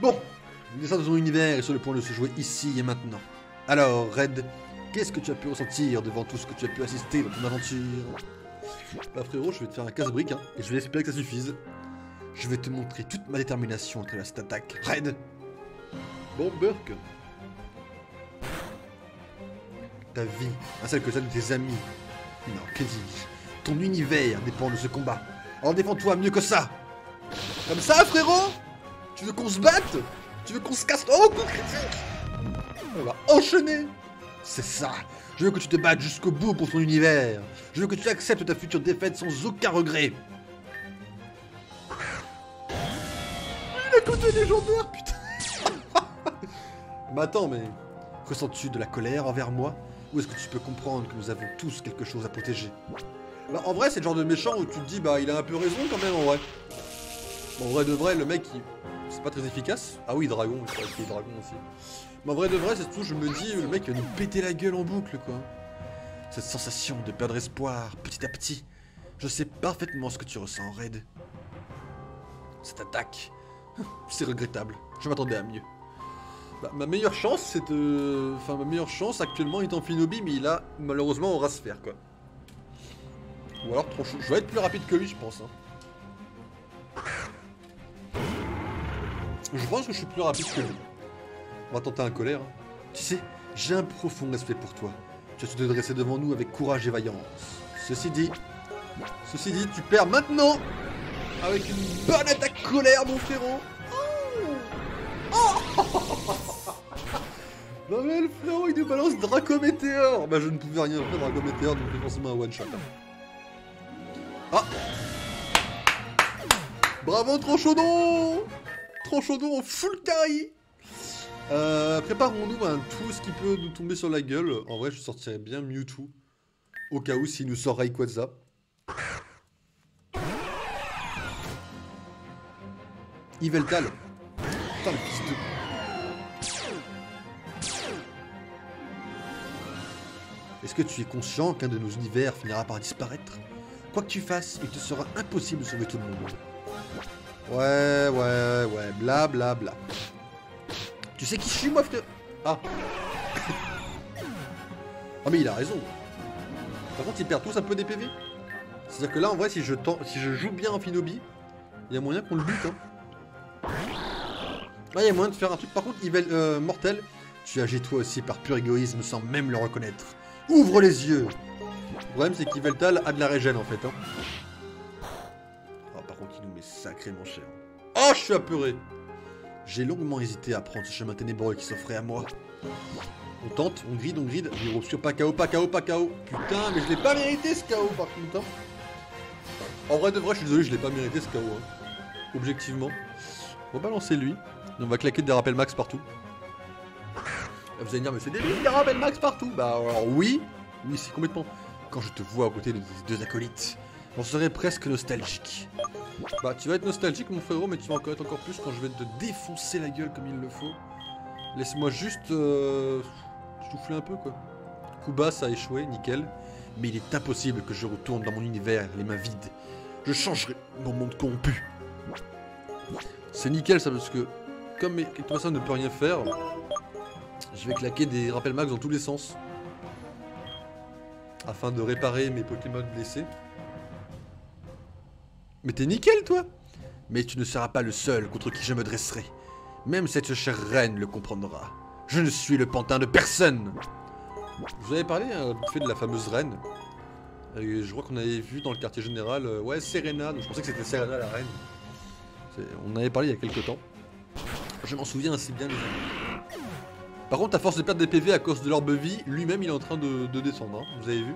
Bon, l'essence de son univers est sur le point de se jouer ici et maintenant. Alors, Red, qu'est-ce que tu as pu ressentir devant tout ce que tu as pu assister dans ton aventure? Bah frérot, je vais te faire un casse-brique, hein, et je vais espérer que ça suffise. Je vais te montrer toute ma détermination à travers cette attaque. Red! Bon, Burk. Ta vie, ainsi que celle de tes amis. Non, que dis-je? Ton univers dépend de ce combat. Alors défends-toi mieux que ça! Comme ça, frérot? Tu veux qu'on se batte? Tu veux qu'on se casse? Oh, coup critique! On va enchaîner! C'est ça! Je veux que tu te battes jusqu'au bout pour ton univers! Je veux que tu acceptes ta future défaite sans aucun regret! Il a côté légendaire, putain! Mais attends, mais... Ressens-tu de la colère envers moi? Ou est-ce que tu peux comprendre que nous avons tous quelque chose à protéger? Bah, en vrai, c'est le genre de méchant où tu te dis, bah, il a un peu raison quand même, en vrai. Bon, en vrai de vrai, le mec, c'est pas très efficace. Ah oui, dragon, je crois qu'il est dragon aussi. Mais en vrai de vrai, c'est tout, je me dis, le mec va nous péter la gueule en boucle, quoi. Cette sensation de perdre espoir, petit à petit. Je sais parfaitement ce que tu ressens, Red. Cette attaque, c'est regrettable. Je m'attendais à mieux. Bah, ma meilleure chance, c'est de... Enfin, ma meilleure chance actuellement est en Finobi, mais il a malheureusement aura sphère, quoi. Ou alors, trop chaud. Je vais être plus rapide que lui, je pense, hein. Je pense que je suis plus rapide que lui. On va tenter un colère. Hein. Tu sais, j'ai un profond respect pour toi. Tu as su te dresser devant nous avec courage et vaillance. Ceci dit, tu perds maintenant avec une bonne attaque colère, mon frérot. Oh non mais le frérot, il nous balance Draco Météor. Bah je ne pouvais rien faire Draco Météor, donc c'est forcément un one shot. Ah. Bravo Tranchodon. Tranchodon en full carry. Préparons-nous à tout ce qui peut nous tomber sur la gueule. En vrai, je sortirais bien Mewtwo. Au cas où, s'il nous sort Rayquaza. Yveltal. Putain, le fils de... Est-ce que tu es conscient qu'un de nos univers finira par disparaître? Quoi que tu fasses, il te sera impossible de sauver tout le monde. Ouais, bla bla bla. Tu sais qui je suis, moi, frère? Ah. Ah, mais il a raison. Par contre, ils perdent tous un peu des PV. C'est-à-dire que là, en vrai, si je joue bien en Finobi, il y a moyen qu'on le bute, hein. Ah, il y a moyen de faire un truc. Par contre, Mortel, tu agis toi aussi par pur égoïsme sans même le reconnaître. Ouvre les yeux. Le problème, c'est qu'Yveltal a de la régène, en fait, hein. Oh, par contre, il nous met sacrément cher. Oh, je suis apeuré. J'ai longuement hésité à prendre ce chemin ténébreux qui s'offrait à moi. On tente, on grid, Virobscur, pas KO, pas KO, pas KO. Putain, mais je l'ai pas mérité ce KO par contre, hein. En vrai de vrai, je suis désolé, je l'ai pas mérité ce KO, hein. Objectivement. On va balancer lui. Et on va claquer des rappels max partout. Vous allez me dire, mais c'est débile, des rappels max partout. Bah alors oui, c'est complètement... Quand je te vois à côté de tes deux acolytes, on serait presque nostalgique. Bah tu vas être nostalgique mon frérot, mais tu vas en connaître encore plus quand je vais te défoncer la gueule comme il le faut. Laisse-moi juste souffler un peu quoi. Coup bas, ça a échoué, nickel. Mais il est impossible que je retourne dans mon univers les mains vides. Je changerai mon monde corrompu. C'est nickel ça parce que comme Ectoplasma ne peut rien faire, je vais claquer des rappels max dans tous les sens. Afin de réparer mes Pokémon blessés. Mais t'es nickel toi! Mais tu ne seras pas le seul contre qui je me dresserai. Même cette chère reine le comprendra. Je ne suis le pantin de personne! Je vous avais parlé vite fait de la fameuse reine. Je crois qu'on avait vu dans le quartier général, ouais, Serena. Donc je pensais que c'était Serena la reine. On en avait parlé il y a quelques temps. Je m'en souviens assez bien les amis. Par contre, à force de perdre des PV à cause de l'orbe vie, lui-même il est en train de descendre, hein. Vous avez vu?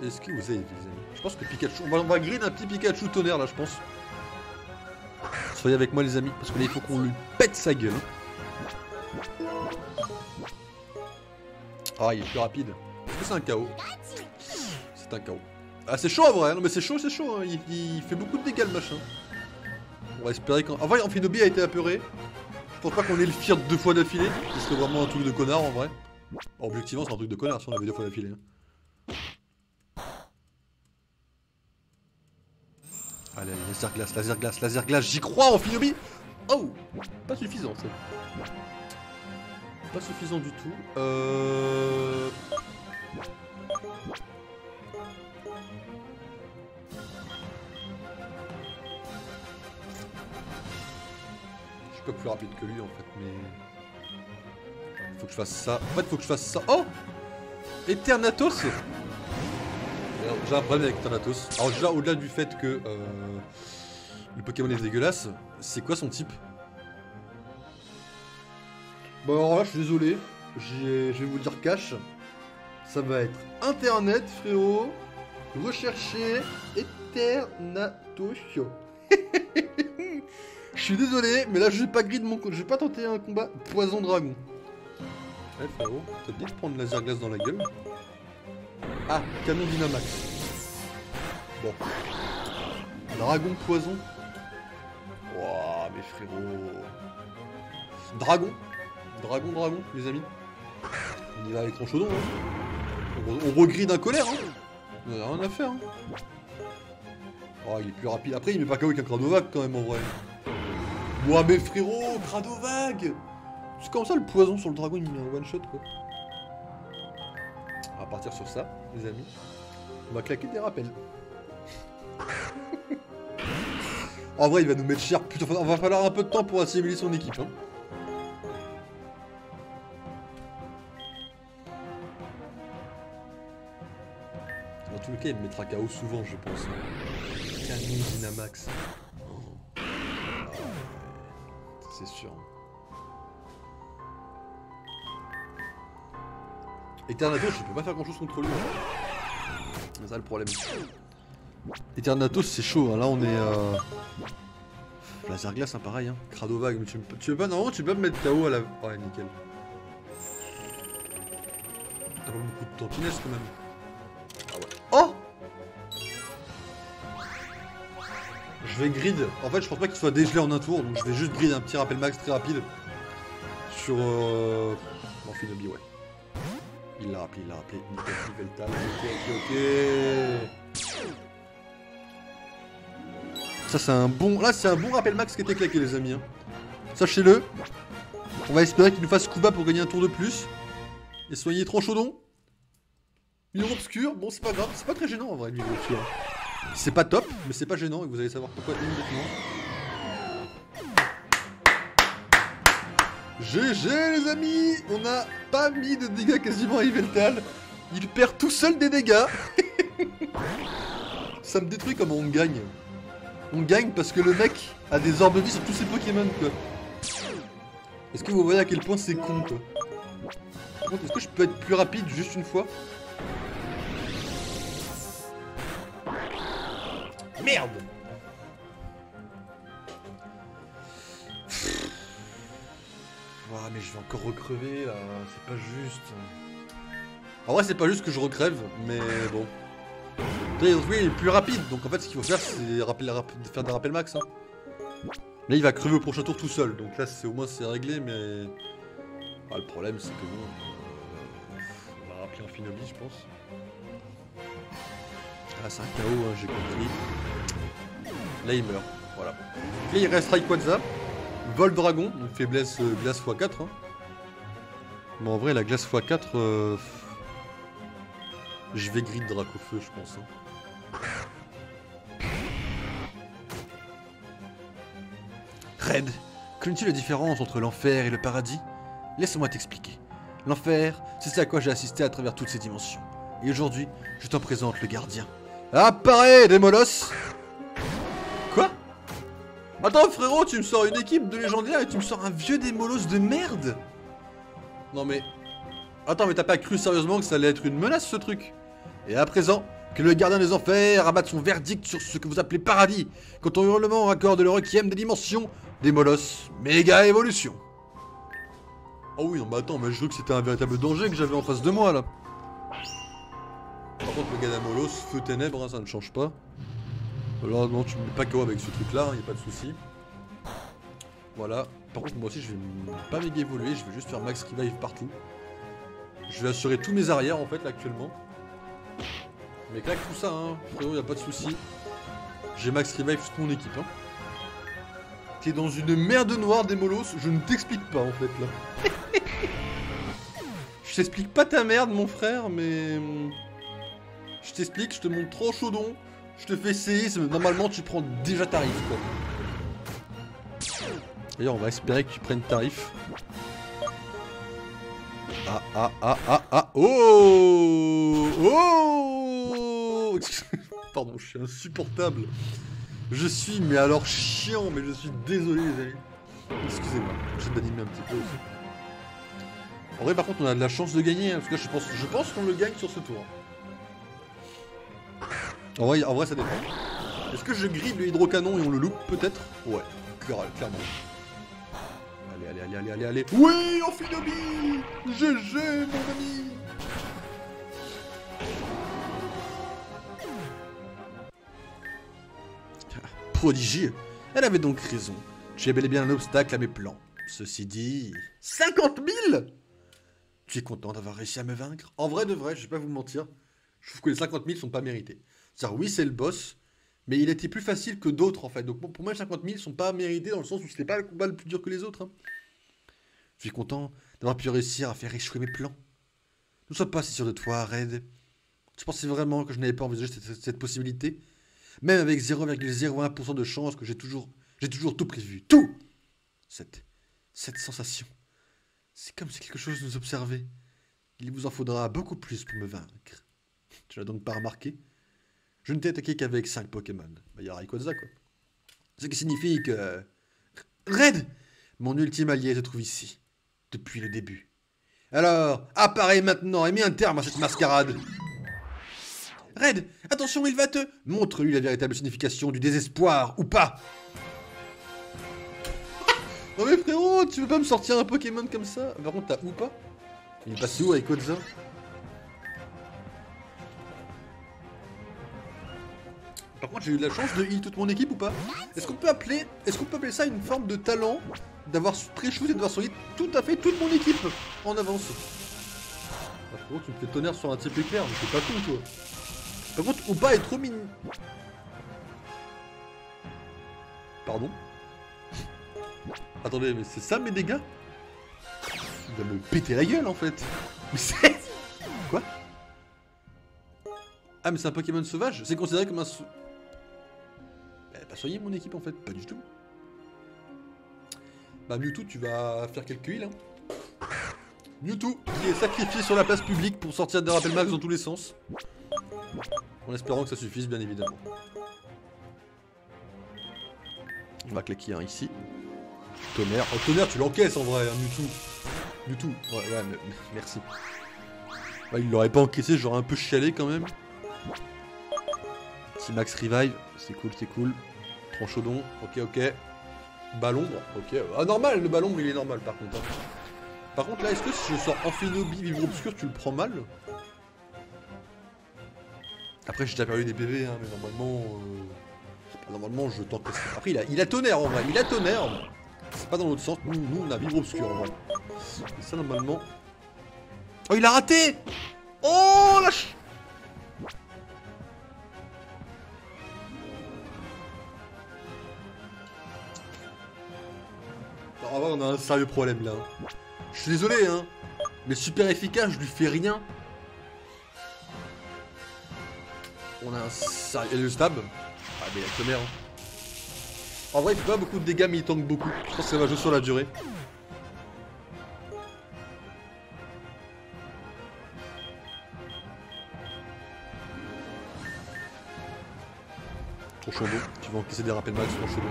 Est-ce que vous avez vu les amis? Je pense que Pikachu... On va grid un petit Pikachu tonnerre là je pense. Soyez avec moi les amis, parce que là il faut qu'on lui pète sa gueule. Ah il est plus rapide. Est-ce que c'est un KO? C'est un KO. Ah c'est chaud en vrai, non mais c'est chaud hein. Il fait beaucoup de dégâts le machin. On va espérer qu'en... En vrai Amphinobi a été apeuré. Je pense pas qu'on ait le fear 2 fois d'affilée. Ce serait vraiment un truc de connard en vrai. Objectivement c'est un truc de connard si on avait 2 fois d'affilée. Allez, laser glace, j'y crois en Amphinobi. Oh, pas suffisant ça. Pas suffisant du tout. Je suis pas plus rapide que lui en fait, mais... Faut que je fasse ça. En fait, faut que je fasse ça. Oh, Eternatus. J'ai un problème avec Eternatus. Alors déjà, au-delà du fait que le Pokémon est dégueulasse, c'est quoi son type? Bon alors là, je suis désolé, je vais vous dire cash. Ça va être Internet, frérot. Rechercher Eternatus. Je suis désolé, mais là je vais pas grid mon... Je vais pas tenter un combat poison dragon. Ouais frérot, t'as dit de prendre laser glace dans la gueule. Ah, canon Dynamax. Bon. Dragon poison. Wouah, mais frérot. Dragon, les amis. On y va avec Tranchodon, hein. On regride un colère, hein. On a rien à faire, hein. Oh, il est plus rapide. Après, il met pas KO avec un Cradovag quand même en vrai. Ouah, mais frérot, Cradovag. C'est comme ça le poison sur le dragon, il met un one shot quoi. On va partir sur ça, les amis. On va claquer des rappels. En vrai, il va nous mettre cher. Putain, on va falloir un peu de temps pour assimiler son équipe. Hein. Dans tous les cas, il me mettra KO souvent, je pense. Canon Dynamax. Oh. Ah, c'est sûr. Eternatus, je peux pas faire grand chose contre lui. C'est ça le problème. Eternatus, c'est chaud, hein. Là on est... Laser glace, hein, pareil, hein. Crado vague, mais tu veux pas... Non, tu peux pas me mettre KO à la... Ouais, nickel. T'as pas beaucoup de tantinesse quand même. Ah ouais. Oh! Je vais grid. En fait, je pense pas qu'il soit dégelé en un tour, donc je vais juste grid un petit rappel max très rapide. Sur... Amphinobi, ouais. Il l'a rappelé, nickel, Veltal, ok. Ça c'est un bon... Là c'est un bon rappel max qui était claqué les amis, hein. Sachez-le. On va espérer qu'il nous fasse coup bas pour gagner un tour de plus. Et soigner Tranchaudon. Mur obscur, bon c'est pas grave, c'est pas très gênant en vrai, mur obscur. C'est pas top, mais c'est pas gênant et vous allez savoir pourquoi immédiatement. GG les amis. On n'a pas mis de dégâts quasiment à Yveltal. Il perd tout seul des dégâts. Ça me détruit comment on gagne. On gagne parce que le mec a des orbes de vie sur tous ses Pokémon quoi. Est-ce que vous voyez à quel point c'est con quoi? Par contre, est-ce que je peux être plus rapide juste une fois? Merde! Ouah, mais je vais encore recrever là, c'est pas juste. En vrai, c'est pas juste que je recrève, mais bon. Oui, il est plus rapide, donc en fait, ce qu'il faut faire, c'est faire des rappels max. Hein. Là, il va crever au prochain tour tout seul, donc là, au moins, c'est réglé, mais. Ah, le problème, c'est que bon. On va rappeler Amphinobi, je pense. Ah, c'est un KO, hein, j'ai compris. Là, il meurt, voilà. Là, il reste Rayquaza. Vol Dragon, donc faiblesse glace x4. Hein. Mais en vrai, la glace x4, je vais grid Dracofeu, je pense. Hein. Red, connais-tu la différence entre l'enfer et le paradis? Laisse-moi t'expliquer. L'enfer, c'est ce à quoi j'ai assisté à travers toutes ces dimensions. Et aujourd'hui, je t'en présente le gardien. Apparaît, Démolos! Quoi? Attends frérot, tu me sors une équipe de légendaires et tu me sors un vieux Démolos de merde? Non mais... Attends, mais t'as pas cru sérieusement que ça allait être une menace ce truc? Et à présent, que le gardien des enfers abatte son verdict sur ce que vous appelez paradis, quand ton hurlement raccorde le requiem des dimensions, Démolos, méga évolution. Oh oui, non mais attends, mais je veux que c'était un véritable danger que j'avais en face de moi là. Par contre, le gars d'Amolos, feu ténèbres, hein, ça ne change pas. Alors non, tu me mets pas KO avec ce truc là, y a pas de souci. Voilà. Par contre, moi aussi, je vais pas méga évoluer, je vais juste faire max revive partout. Je vais assurer tous mes arrières en fait là actuellement. Mais claque tout ça, hein, frérot, y a pas de souci. J'ai max revive toute mon équipe. Hein. T'es dans une merde noire Démolos, je ne t'explique pas en fait là. Je t'explique pas ta merde mon frère, mais... Je t'explique, je te montre Tranchaudon, je te fais séisme, normalement tu prends déjà tarif quoi. D'ailleurs on va espérer que tu prennes tarif. Oh oh. Pardon, je suis insupportable. Je suis, mais alors chiant, mais je suis désolé les amis. Excusez-moi, j'essaie d'animer un petit peu aussi. En vrai par contre on a de la chance de gagner, hein, parce que je pense qu'on le gagne sur ce tour. En vrai ça dépend. Est-ce que je grille le hydrocanon et on le loupe peut-être? Ouais, clairement. Allez. Oui, Amphinobi! GG mon ami! Prodigieux. Elle avait donc raison. Tu es bel et bien un obstacle à mes plans. Ceci dit... 50 000! Tu es content d'avoir réussi à me vaincre? En vrai de vrai, je vais pas vous mentir. Je trouve que les 50 000 sont pas mérités. C'est-à-dire, oui, c'est le boss, mais il était plus facile que d'autres, en fait. Donc pour moi, les 50 000 sont pas mérités dans le sens où c'était pas le combat le plus dur que les autres. Hein. Je suis content d'avoir pu réussir à faire échouer mes plans. Ne sois pas si sûr de toi, Red. Tu pensais vraiment que je n'avais pas envisagé cette possibilité? Même avec 0,01% de chance que j'ai toujours tout prévu. Tout! Cette sensation. C'est comme si quelque chose nous observait. Il vous en faudra beaucoup plus pour me vaincre. Tu l'as donc pas remarqué? Je ne t'ai attaqué qu'avec 5 Pokémon. Bah, y a Rayquaza, quoi. Ce qui signifie que... Red! Mon ultime allié se trouve ici. Depuis le début. Alors, apparais maintenant et mets un terme à cette mascarade. Red, attention, il va te... Montre-lui la véritable signification du désespoir, ou pas. Non mais frérot, tu veux pas me sortir un Pokémon comme ça? Par contre, t'as ou pas? Il est passé où avec Otza? Par contre, j'ai eu de la chance de heal toute mon équipe ou pas? Est-ce qu'on peut appeler ça une forme de talent d'avoir pré-shoot et d'avoir soigné tout à fait toute mon équipe en avance? Ah, frérot, tu me fais tonnerre sur un type éclair, mais t'es pas con toi. Par contre, Oupa est trop mignon. Pardon? Attendez, mais c'est ça mes dégâts? Il va me péter la gueule en fait. Mais c'est... Quoi? Ah mais c'est un Pokémon sauvage? C'est considéré comme un... Elle a pas soigné mon équipe en fait, pas du tout. Bah Mewtwo, tu vas faire quelques heals hein. Mewtwo qui est sacrifié sur la place publique pour sortir des rappels max dans tous les sens. En espérant que ça suffise bien évidemment. On va claquer un ici. Tonnerre. Oh tonnerre tu l'encaisses en vrai hein, Mewtwo. Mewtwo. Ouais mais merci. Ouais, il l'aurait pas encaissé, j'aurais un peu chialé quand même. Petit max revive, c'est cool, c'est cool. Tranchodon, ok. Ballon, ok. Ah normal, le ballon il est normal par contre. Hein. Par contre là, est-ce que si je sors Amphénobie, Vivre Obscur, tu le prends mal? Après j'ai déjà perdu des PV, hein, mais normalement je tente. Après il a tonnerre en vrai, il a tonnerre. C'est pas dans l'autre sens, nous on a Vivre Obscur en vrai. Et ça normalement... Oh il a raté. Oh la ch... En vrai on a un sérieux problème là. Je suis désolé hein, mais super efficace, je lui fais rien. On a un sérieux... Et le stab? Ah mais la tonnerre hein. En vrai il fait pas beaucoup de dégâts mais il tank beaucoup. Je pense que ça va jouer sur la durée. Tranchodon, tu vas encaisser des rappels max, Tranchodon.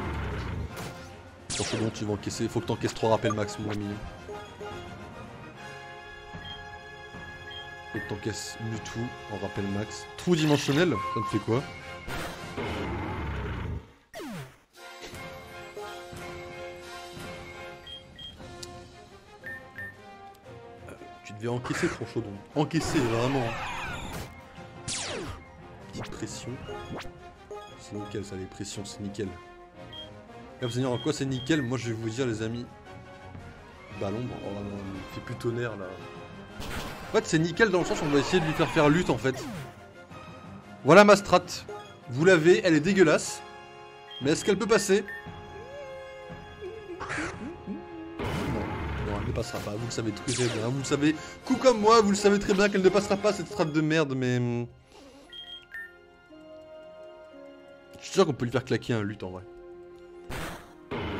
Tranchodon, tu vas encaisser, faut que t'encaisses 3 rappels max mon ami. Faut que t'encaisses Mewtwo en rappel max. Trou dimensionnel, ça me fait quoi? Tu devais encaisser Tranchodon. Encaisser vraiment. Petite pression. C'est nickel ça, les pressions, c'est nickel. Là, vous allez dire en quoi c'est nickel? Moi je vais vous dire les amis. Ballon, oh non, il fait plus tonnerre là. En fait c'est nickel dans le sens où on va essayer de lui faire lutte en fait. Voilà ma strat. Vous l'avez, elle est dégueulasse. Mais est-ce qu'elle peut passer? Non, elle ne passera pas, vous le savez très bien. Vous le savez, coup comme moi, vous le savez très bien qu'elle ne passera pas cette strat de merde, mais... Je suis sûr qu'on peut lui faire claquer un lutte en vrai.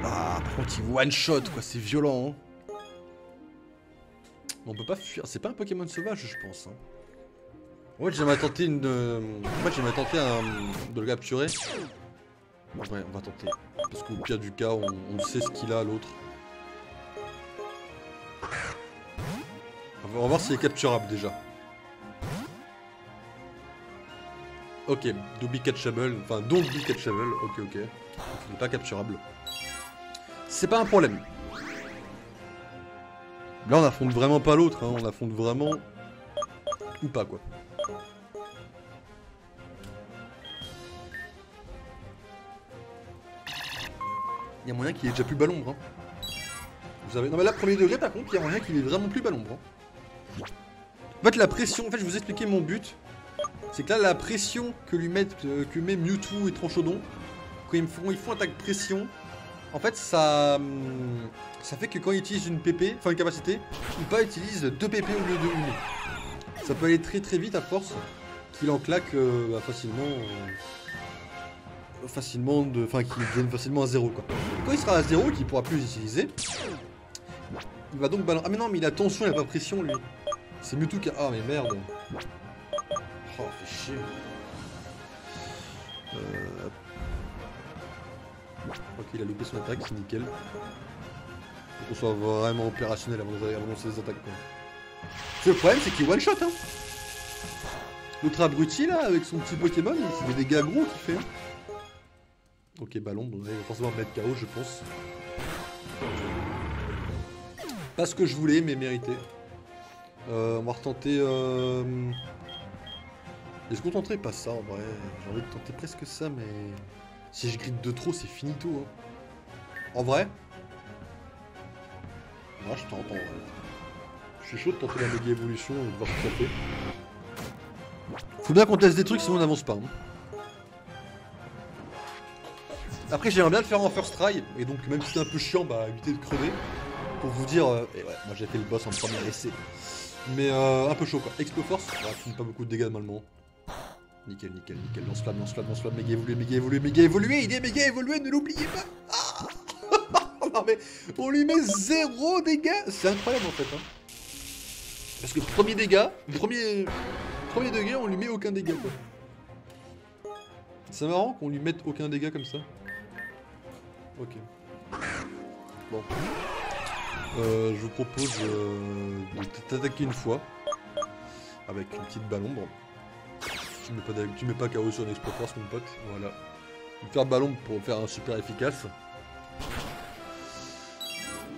Ah, par contre, il one shot quoi, c'est violent. Hein. On peut pas fuir, c'est pas un Pokémon sauvage, je pense. Hein. En fait, j'aimerais tenter une. En fait, j'aimerais tenter de le capturer. Ouais, on va tenter. Parce qu'au pire du cas, on sait ce qu'il a l'autre. On va voir s'il est capturable déjà. Ok, do be catchable, enfin don't be catchable, ok. Donc, il n'est pas capturable. C'est pas un problème. Là on affronte vraiment pas l'autre, hein. On affronte vraiment... Ou pas quoi. Il y a moyen qu'il ait déjà plus ballon, hein. Vous savez... Non mais là, premier degré par contre, il y a moyen qu'il ait vraiment plus ballon, hein. En fait la pression, en fait je vous expliquer mon but. C'est que là, la pression que met Mewtwo et Tranchodon, quand ils font attaque pression, en fait, ça fait que quand ils utilisent une PP, enfin une capacité, Oupa utilise 2 PP au lieu de 1. Ça peut aller très très vite à force qu'il en claque facilement, enfin qu'il devienne facilement à 0 quoi. Quand il sera à 0 et qu'il pourra plus l'utiliser, il va donc balancer. Ah mais non, mais il a tension, il a pas pression lui. C'est Mewtwo qui a... Ah mais merde. Oh, fait chier. Ok, il a loupé son attaque, c'est nickel. Faut qu'on soit vraiment opérationnel avant de lancer les attaques. Quoi. Le problème, c'est qu'il one-shot. Hein. L'autre abruti là, avec son petit Pokémon, c'est des dégâts gros qu'il fait. Ok, ballon, donc il va forcément me mettre KO, je pense. Pas ce que je voulais, mais mérité. On va retenter... Est-ce qu'on tenterait pas ça en vrai? J'ai envie de tenter presque ça, mais... Si je grille de trop, c'est finito. Hein. En vrai? Moi, je tente en vrai. Je suis chaud de tenter la méga évolution et de voir ce que ça fait. Faut bien qu'on teste des trucs, sinon on n'avance pas. Hein. Après, j'aimerais bien le faire en first try, et donc même si c'est un peu chiant, bah éviter de crever. Pour vous dire, et ouais, moi j'ai fait le boss en premier essai. Mais un peu chaud quoi. Exploforce, ouais, qui fait pas beaucoup de dégâts normalement. Nickel, nickel, nickel. Lance-flamme, lance-flamme, lance-flamme. Méga évolué, méga évolué, méga évolué. Il est méga évolué, ne l'oubliez pas. Ah non mais on lui met 0 dégâts. C'est incroyable en fait. Hein. Parce que premier dégât, premier dégât, on lui met aucun dégât quoi. C'est marrant qu'on lui mette aucun dégât comme ça. Ok. Bon. Je vous propose de t'attaquer une fois. Avec une petite balle-ombre. Tu mets pas KO sur une Exploforce mon pote. Voilà. Faire balle-ombre pour faire un super efficace.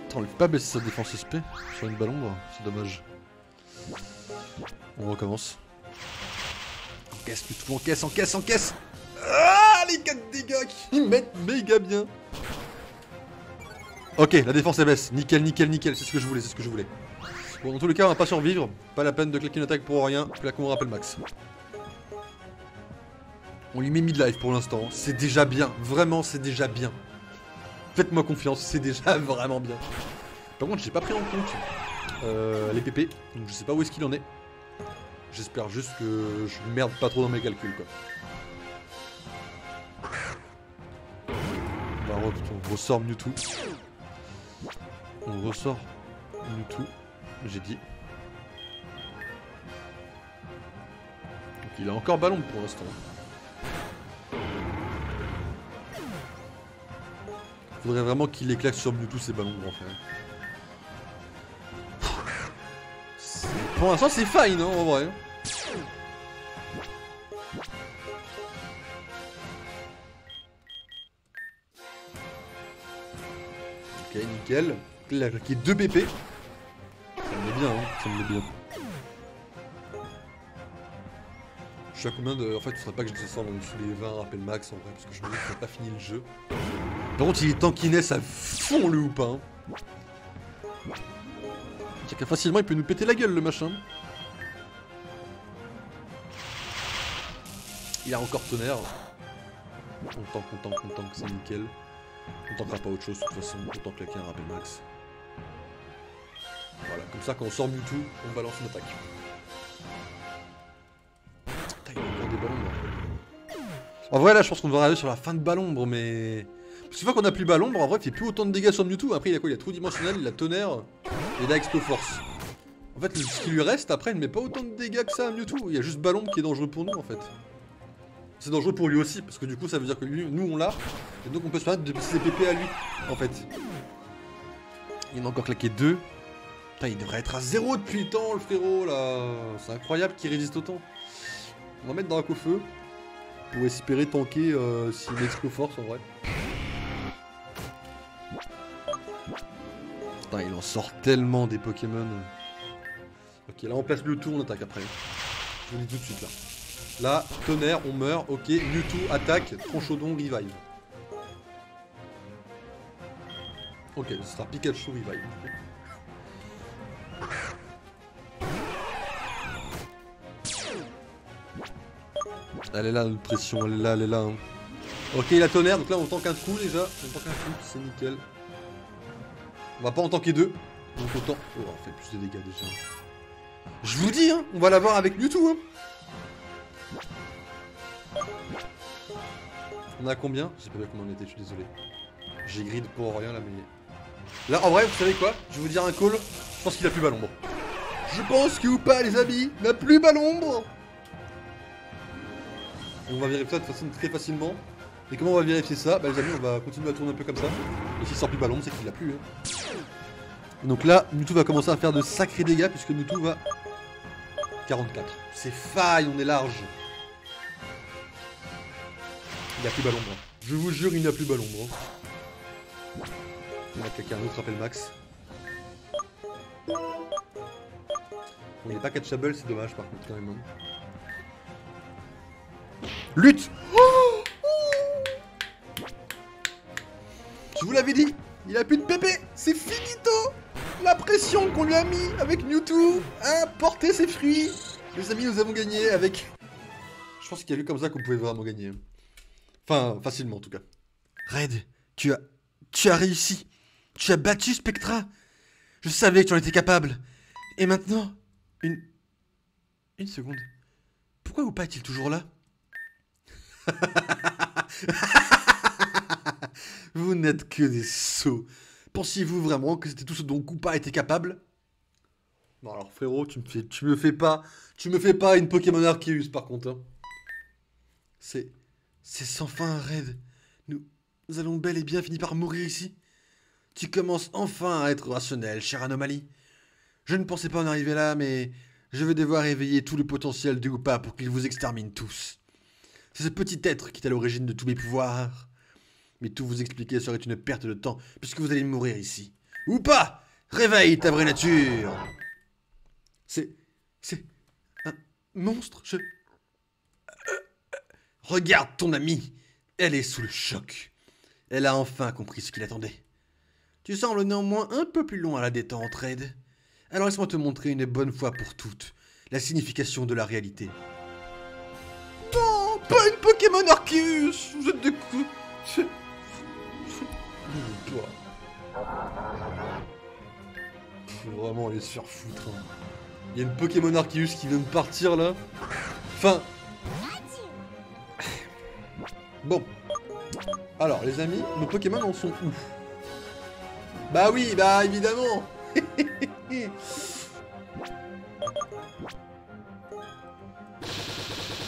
Attends, on lui fait pas baisser sa défense SP sur une balle-ombre. C'est dommage. On recommence. Encaisse, tu tout encaisse, encaisse, encaisse. Ah, les 4 dégâts qui mettent méga bien. Ok, la défense elle baisse. Nickel, nickel, nickel. C'est ce que je voulais, c'est ce que je voulais. Bon, dans tous les cas, on va pas survivre. Pas la peine de claquer une attaque pour rien. Puis là, qu'on rappelle max. On lui met mid-life pour l'instant. C'est déjà bien. Vraiment, c'est déjà bien. Faites-moi confiance, c'est déjà vraiment bien. Par contre, j'ai pas pris en compte les PP. Donc, je sais pas où est-ce qu'il en est. J'espère juste que je merde pas trop dans mes calculs, quoi. On ressort Mewtwo. On ressort Mewtwo, j'ai dit. Donc il a encore ballon pour l'instant. Faudrait vraiment qu'il éclate sur Mewtwo ses ballons en fait. Pour l'instant c'est fine hein, en vrai. Ok, nickel. Il a claqué 2 BP. Ça me met bien, hein. Ça me met bien. Je suis à combien de... En fait, il faudrait pas que je descende en dessous les 20 rappel max en vrai, parce que je me dis qu'il n'a pas fini le jeu. Par contre, il est tankiness à fond le hoop, hein. C'est-à-dire que facilement, il peut nous péter la gueule, le machin. Il a encore tonnerre. On tank, c'est nickel. On tankera pas autre chose de toute façon, autant claquer un rappel max. Voilà, comme ça quand on sort Mewtwo, on balance une attaque. Putain, il y a encore des ballons. En vrai là je pense qu'on va arriver sur la fin de ballombre mais... Parce qu'une fois qu'on a plus ballombre, en vrai il fait plus autant de dégâts sur Mewtwo. Après il a quoi? Il a trou dimensionnel, il a tonnerre et il a Exploforce. En fait ce qui lui reste après il ne met pas autant de dégâts que ça à Mewtwo. Il y a juste ballombre qui est dangereux pour nous en fait. C'est dangereux pour lui aussi, parce que du coup ça veut dire que lui, nous on l'a, et donc on peut se permettre de passer ses PP à lui, en fait. Il en a encore claqué 2. Putain, il devrait être à 0 depuis le temps, le frérot, là. C'est incroyable qu'il résiste autant. On va mettre dans un feu pour espérer tanker s'il Exploforce en vrai. Putain, il en sort tellement des Pokémon. Ok, là on place le tour, on attaque après. Je vous le dis tout de suite là. Là, tonnerre, on meurt, ok, Mewtwo, attaque, Tronchodon, revive. Ok, ce sera Pikachu, revive. Elle est là, notre pression, elle est là, hein. Ok, la tonnerre, donc là on tank un coup déjà, on tank un coup, c'est nickel. On va pas en tanker 2, donc autant... Oh, on fait plus de dégâts déjà. Je vous dis, hein, on va l'avoir avec Mewtwo, hein. On a combien? Je sais pas bien combien on était, je suis désolé. J'ai grid pour rien là, mais... Là, en vrai, vous savez quoi? Je vais vous dire un call. Je pense qu'il a plus ballombre. Je pense que ou pas, les amis, il n'a plus ballombre. Et on va vérifier ça de façon très facilement. Et comment on va vérifier ça? Bah les amis, on va continuer à tourner un peu comme ça. Et s'il sort plus ballombre, c'est qu'il l'a plus. Hein. Donc là, Mewtwo va commencer à faire de sacrés dégâts, puisque Mewtwo va 44. C'est faille, on est large. Il n'a plus ballon d'ombre. Je vous jure, il n'a plus ballon d'ombre. On va claquer un autre rappel max. On n'est pas catchable, c'est dommage par contre quand même. Lutte. Oh, je vous l'avais dit, il a plus de pépé, c'est finito. La pression qu'on lui a mis avec Mewtwo a porté ses fruits. Les amis, nous avons gagné avec... Je pense qu'il y a eu comme ça qu'on pouvait vraiment gagner. Enfin, facilement en tout cas. Red, tu as réussi. Tu as battu Spectra. Je savais que tu en étais capable. Et maintenant, une seconde. Pourquoi Hoopa est-il toujours là? Vous n'êtes que des sots. Pensiez-vous vraiment que c'était tout ce dont Hoopa était capable? Non alors frérot, tu me fais pas une Pokémon Arceus par contre. Hein. C'est sans fin, Red. Nous allons bel et bien finir par mourir ici. Tu commences enfin à être rationnel, chère anomalie. Je ne pensais pas en arriver là, mais je vais devoir éveiller tout le potentiel de Hoopa pour qu'il vous extermine tous. C'est ce petit être qui est à l'origine de tous mes pouvoirs. Mais tout vous expliquer serait une perte de temps, puisque vous allez mourir ici. Hoopa, réveille ta vraie nature. C'est un monstre, Regarde ton amie, elle est sous le choc. Elle a enfin compris ce qu'il attendait. Tu sembles néanmoins un peu plus long à la détente, Red. Alors laisse-moi te montrer une bonne fois pour toutes la signification de la réalité. Non, pas une Pokémon Arceus. Vous êtes des coups. Faut vraiment aller se faire foutre. Hein. Il y a une Pokémon Arceus qui vient de partir là. Enfin... Bon. Alors les amis, nos Pokémon en sont où? Bah oui, bah évidemment.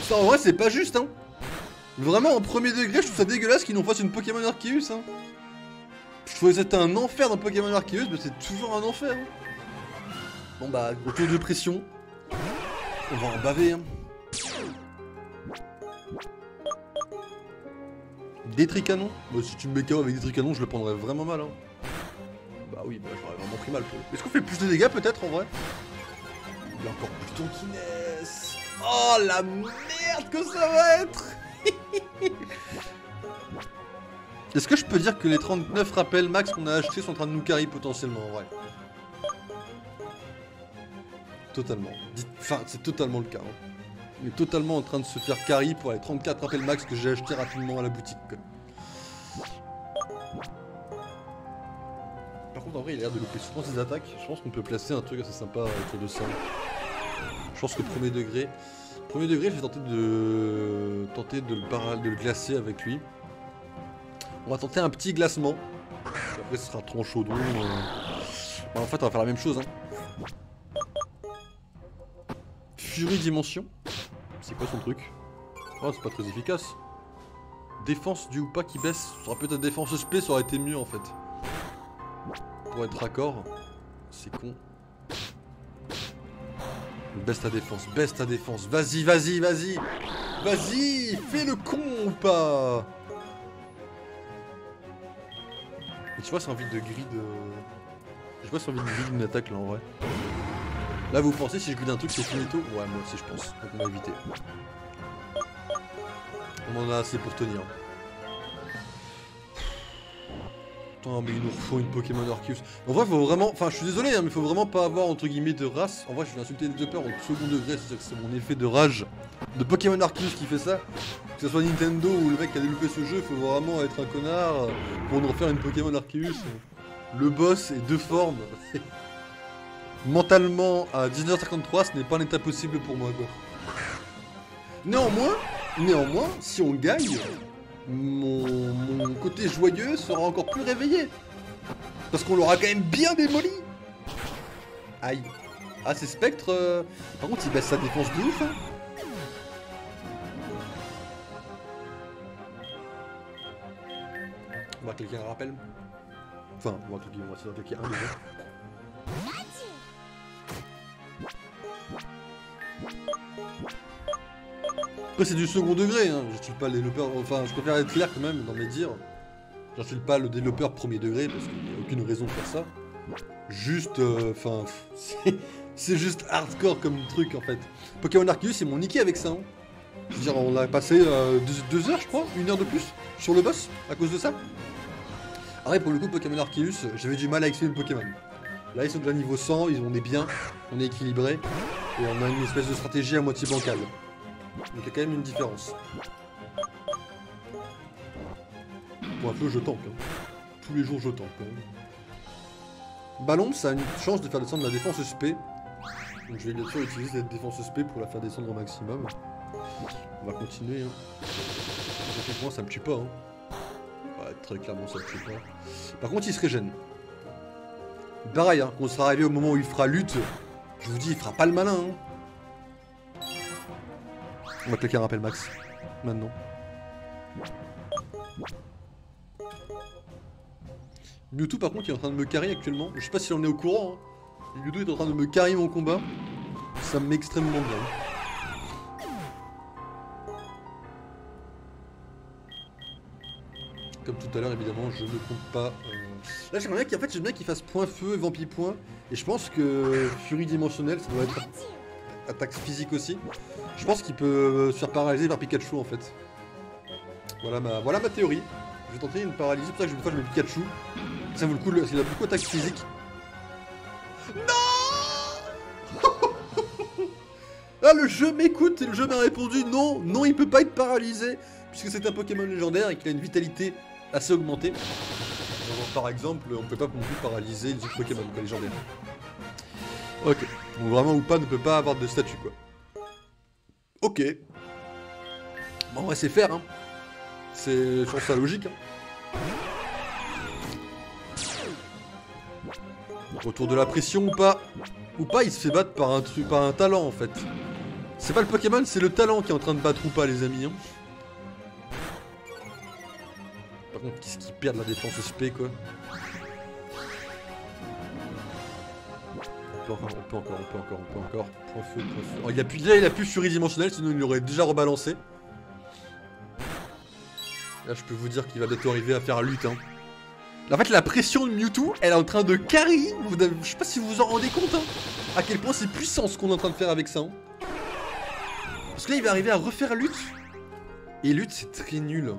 Ça en vrai c'est pas juste hein. Vraiment en premier degré je trouve ça dégueulasse qu'ils nous fassent une Pokémon Arceus hein. Je trouvais que c'était un enfer dans Pokémon Arceus, mais c'est toujours un enfer hein. Bon bah retour de pression. On va en baver hein. Des tricanons? Bah, si tu me mets KO avec des tricanons, je le prendrais vraiment mal. Hein. Bah oui, bah, j'aurais vraiment pris mal pour eux. Est-ce qu'on fait plus de dégâts peut-être en vrai? Il y a encore plus de tonkiness. Oh la merde que ça va être. Est-ce que je peux dire que les 39 rappels max qu'on a achetés sont en train de nous carry potentiellement en vrai? Totalement. Enfin, c'est totalement le cas. Hein. On est totalement en train de se faire carry pour les 34 rappels max que j'ai acheté rapidement à la boutique. Par contre en vrai il a l'air de louper souvent ses attaques. Je pense qu'on peut placer un truc assez sympa autour de ça. Je pense que premier degré, je vais tenter de le glacer avec lui. On va tenter un petit glacement. Après ce sera trop chaudron. En fait on va faire la même chose. Hein. Furie Dimension. C'est quoi son truc? Oh, c'est pas très efficace. Défense du Hoopa qui baisse. Ça aurait peut-être défense SP, ça aurait été mieux en fait. Pour être raccord. C'est con. Baisse ta défense, baisse ta défense. Vas-y, vas-y, vas-y. Vas-y, fais le con ou pas? Et tu vois, c'est envie de grid. Je vois, c'est envie de grid une attaque là en vrai. Là, vous pensez si je grid un truc, c'est finito? Ouais, moi aussi, je pense. Donc, on va éviter. On en a assez pour tenir. Putain, mais il nous faut une Pokémon Arceus. En vrai, faut vraiment. Enfin, je suis désolé, hein, mais faut vraiment pas avoir entre guillemets de race. En vrai, je vais insulter les développeurs au second degré, c'est-à-dire que c'est mon effet de rage de Pokémon Arceus qui fait ça. Que ce soit Nintendo ou le mec qui a développé ce jeu, il faut vraiment être un connard pour nous refaire une Pokémon Arceus. Le boss est de forme. Mentalement, à 19h53, ce n'est pas un état possible pour moi, quoi. Néanmoins, si on gagne, mon côté joyeux sera encore plus réveillé. Parce qu'on l'aura quand même bien démoli. Aïe. Ah, c'est Spectre. Par contre, il baisse sa défense de ouf. Hein. On va cliquer un rappel. Enfin, on va essayer de cliquer un déjà. Après c'est du second degré, hein. Je suis pas le développeur, enfin je préfère être clair quand même dans mes dires. Je suis pas le développeur premier degré parce qu'il n'y a aucune raison de faire ça. Juste, enfin, c'est juste hardcore comme truc en fait. Pokémon Arceus, ils m'ont niqué avec ça. Hein. Je veux dire, on a passé 2 heures je crois, 1 heure de plus sur le boss à cause de ça. Après pour le coup Pokémon Arceus, j'avais du mal à expliquer le Pokémon. Là ils sont déjà niveau 100, on est bien, on est équilibré, et on a une espèce de stratégie à moitié bancale. Donc il y a quand même une différence. Pour un peu je tank, hein. Tous les jours je tank quand même. Ballon, ça a une chance de faire descendre la défense SP. Donc je vais bien sûr utiliser cette défense SP pour la faire descendre au maximum. On va continuer. Hein. Moi, ça me tue pas. Hein. Ouais, très clairement ça me tue pas. Par contre il se régène. Pareil, hein, quand on sera arrivé au moment où il fera lutte, je vous dis il fera pas le malin. Hein. On va claquer un rappel max. Maintenant. Mewtwo par contre il est en train de me carry actuellement. Je sais pas si on est au courant. Hein. Mewtwo est en train de me carry mon combat. Ça me met extrêmement bien. Comme tout à l'heure évidemment je ne compte pas. Là j'aimerais bien j'aime bien qu'il fasse point feu, vampi point. Et je pense que Furie dimensionnelle ça doit être attaque physique aussi. Je pense qu'il peut se faire paralyser par Pikachu en fait. Voilà ma théorie. Je vais tenter une paralysie, c'est pour ça que je mets Pikachu. Ça vaut le coup, il a beaucoup d'attaque physique. Non. Ah, le jeu m'écoute et le jeu m'a répondu non, non, il peut pas être paralysé, puisque c'est un Pokémon légendaire et qu'il a une vitalité assez augmentée. Donc, par exemple, on peut pas non plus paralyser les autres Pokémon légendaires. Ok, donc vraiment Oupa ne peut pas avoir de statut quoi. Ok. Bon, on va essayer de faire, hein. C'est, je pense, ça logique. Hein. Retour de la pression ou pas. Ou pas, il se fait battre par un truc, par un talent en fait. C'est pas le Pokémon, c'est le talent qui est en train de battre ou pas les amis. Hein. Par contre, qu'est-ce qu'il perd de la défense SP quoi. On peut encore. Point feu. Oh, il a plus Furie dimensionnelle, sinon il l'aurait déjà rebalancé. Là, je peux vous dire qu'il va bientôt arriver à faire lutte. Hein. En fait, la pression de Mewtwo, elle est en train de carry. Je sais pas si vous vous en rendez compte. Hein, à quel point c'est puissant ce qu'on est en train de faire avec ça. Hein. Parce que là, il va arriver à refaire lutte. Et lutte, c'est très nul.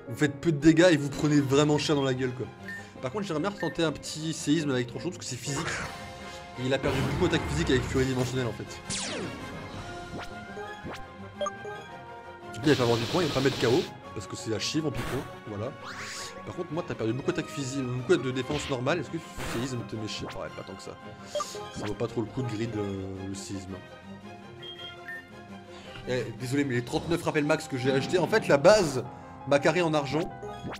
Vous faites peu de dégâts et vous prenez vraiment cher dans la gueule, quoi. Par contre, j'aimerais bien retenter un petit séisme avec Tronchon parce que c'est physique. Et il a perdu beaucoup d'attaque physique avec Furie dimensionnelle en fait. Il va avoir du point, il va pas mettre KO. Parce que c'est à chier en piquant, voilà. Par contre, moi, t'as perdu beaucoup d'attaque physique, beaucoup de défense normale. Est-ce que le séisme te met chier? Ouais, pas tant que ça. Ça vaut pas trop le coup de grid le séisme. Eh, désolé, mais les 39 rappels max que j'ai acheté, en fait, la base m'a carré en argent.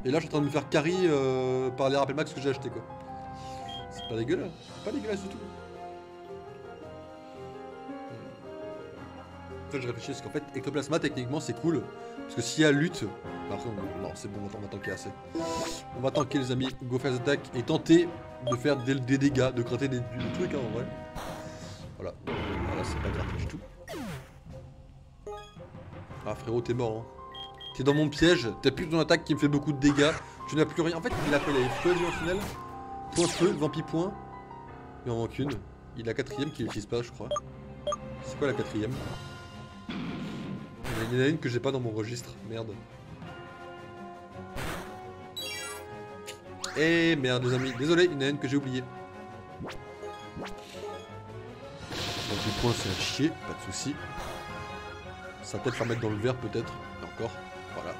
Et là, je suis en train de me faire carry par les rappels max que j'ai acheté, quoi. C'est pas dégueulasse. C'est pas dégueulasse du tout. En fait, je réfléchis parce qu'en fait, Ectoplasma, techniquement, c'est cool. Parce que s'il y a lutte... Bah, non, c'est bon, on va tanker assez. On va tanker, les amis. Go Fast Attack et tenter de faire des dégâts, de gratter des trucs, hein, en vrai. Voilà. Voilà, c'est pas grave du tout. Ah, frérot, t'es mort, hein. T'es dans mon piège. T'as plus ton attaque qui me fait beaucoup de dégâts. Tu n'as plus rien. En fait, il a fait les feux dimensionnels. Point feu, vampi point. Il en manque une. Il a la 4ème qu'il utilise pas, je crois. C'est quoi la 4ème? Il y en a une que j'ai pas dans mon registre, merde. Eh merde les amis, désolé, il y en a une que j'ai oubliée. Donc le point c'est à chier, pas de soucis. Ça va peut-être faire mettre dans le verre peut-être, encore, voilà.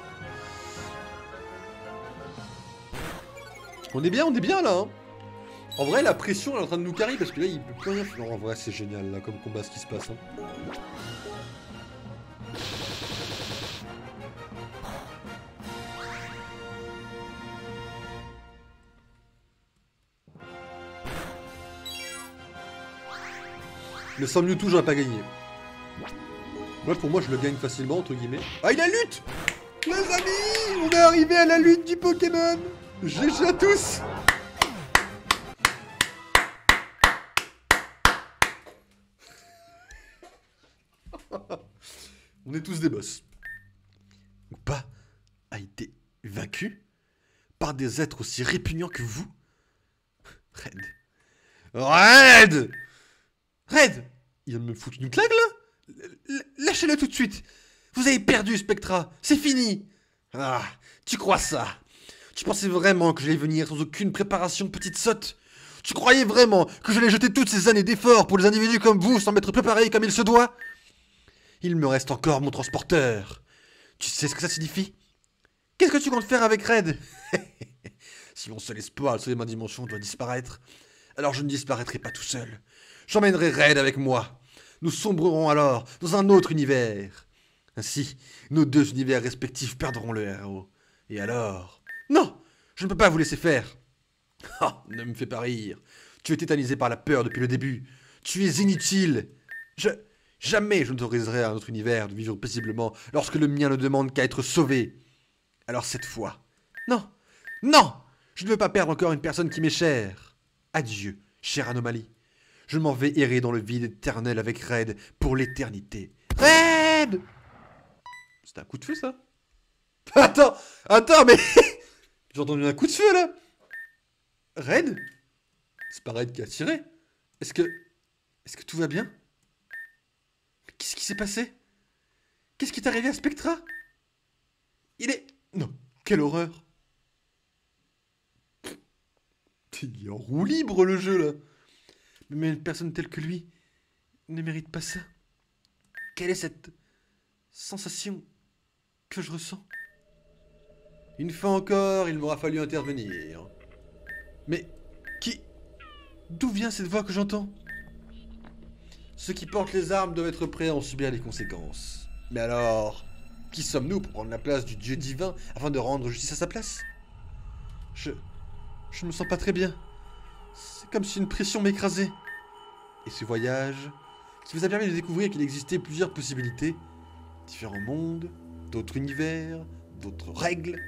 On est bien là hein. En vrai la pression elle est en train de nous carry parce que là il peut plus rien faire. Non, en vrai c'est génial là comme combat ce qui se passe hein. Mais sans Mewtwo, j'aurais pas gagné. Moi, pour moi, je le gagne facilement, entre guillemets. Ah, il a lutte! Les amis, on est arrivé à la lutte du Pokémon! GG à tous! On est tous des boss. Ou pas a été vaincu par des êtres aussi répugnants que vous. Red. Red! Red! Il vient de me foutre une claque là? Lâchez-le tout de suite. Vous avez perdu, Spectra. C'est fini. Ah, tu crois ça? Tu pensais vraiment que j'allais venir sans aucune préparation, petite sotte? Tu croyais vraiment que j'allais jeter toutes ces années d'efforts pour des individus comme vous sans m'être préparé comme il se doit? Il me reste encore mon transporteur. Tu sais ce que ça signifie? Qu'est-ce que tu comptes faire avec Red? Si mon seul espoir de sauver ma dimension doit disparaître, alors je ne disparaîtrai pas tout seul. J'emmènerai Red avec moi. Nous sombrerons alors dans un autre univers. Ainsi, nos deux univers respectifs perdront le héros. Et alors... Non! Je ne peux pas vous laisser faire. Ah, ne me fais pas rire. Tu es tétanisé par la peur depuis le début. Tu es inutile. Jamais je n'autoriserai à un autre univers de vivre paisiblement lorsque le mien ne demande qu'à être sauvé. Alors cette fois... Non! Non! Je ne veux pas perdre encore une personne qui m'est chère. Adieu, chère anomalie. Je m'en vais errer dans le vide éternel avec Red pour l'éternité. Red! C'était un coup de feu, ça? Attends, mais... J'ai entendu un coup de feu, là. Red? C'est pas Red qui a tiré. Est-ce que tout va bien? Qu'est-ce qui s'est passé? Qu'est-ce qui est arrivé à Spectra? Il est... Non, quelle horreur. Il est en roue libre, le jeu, là. Mais une personne telle que lui ne mérite pas ça. Quelle est cette sensation que je ressens? Une fois encore, il m'aura fallu intervenir. Mais qui... D'où vient cette voix que j'entends? Ceux qui portent les armes doivent être prêts à en subir les conséquences. Mais alors, qui sommes-nous pour prendre la place du dieu divin afin de rendre justice à sa place? Je ne me sens pas très bien. C'est comme si une pression m'écrasait. Et ce voyage, qui vous a permis de découvrir qu'il existait plusieurs possibilités, différents mondes, d'autres univers, d'autres règles.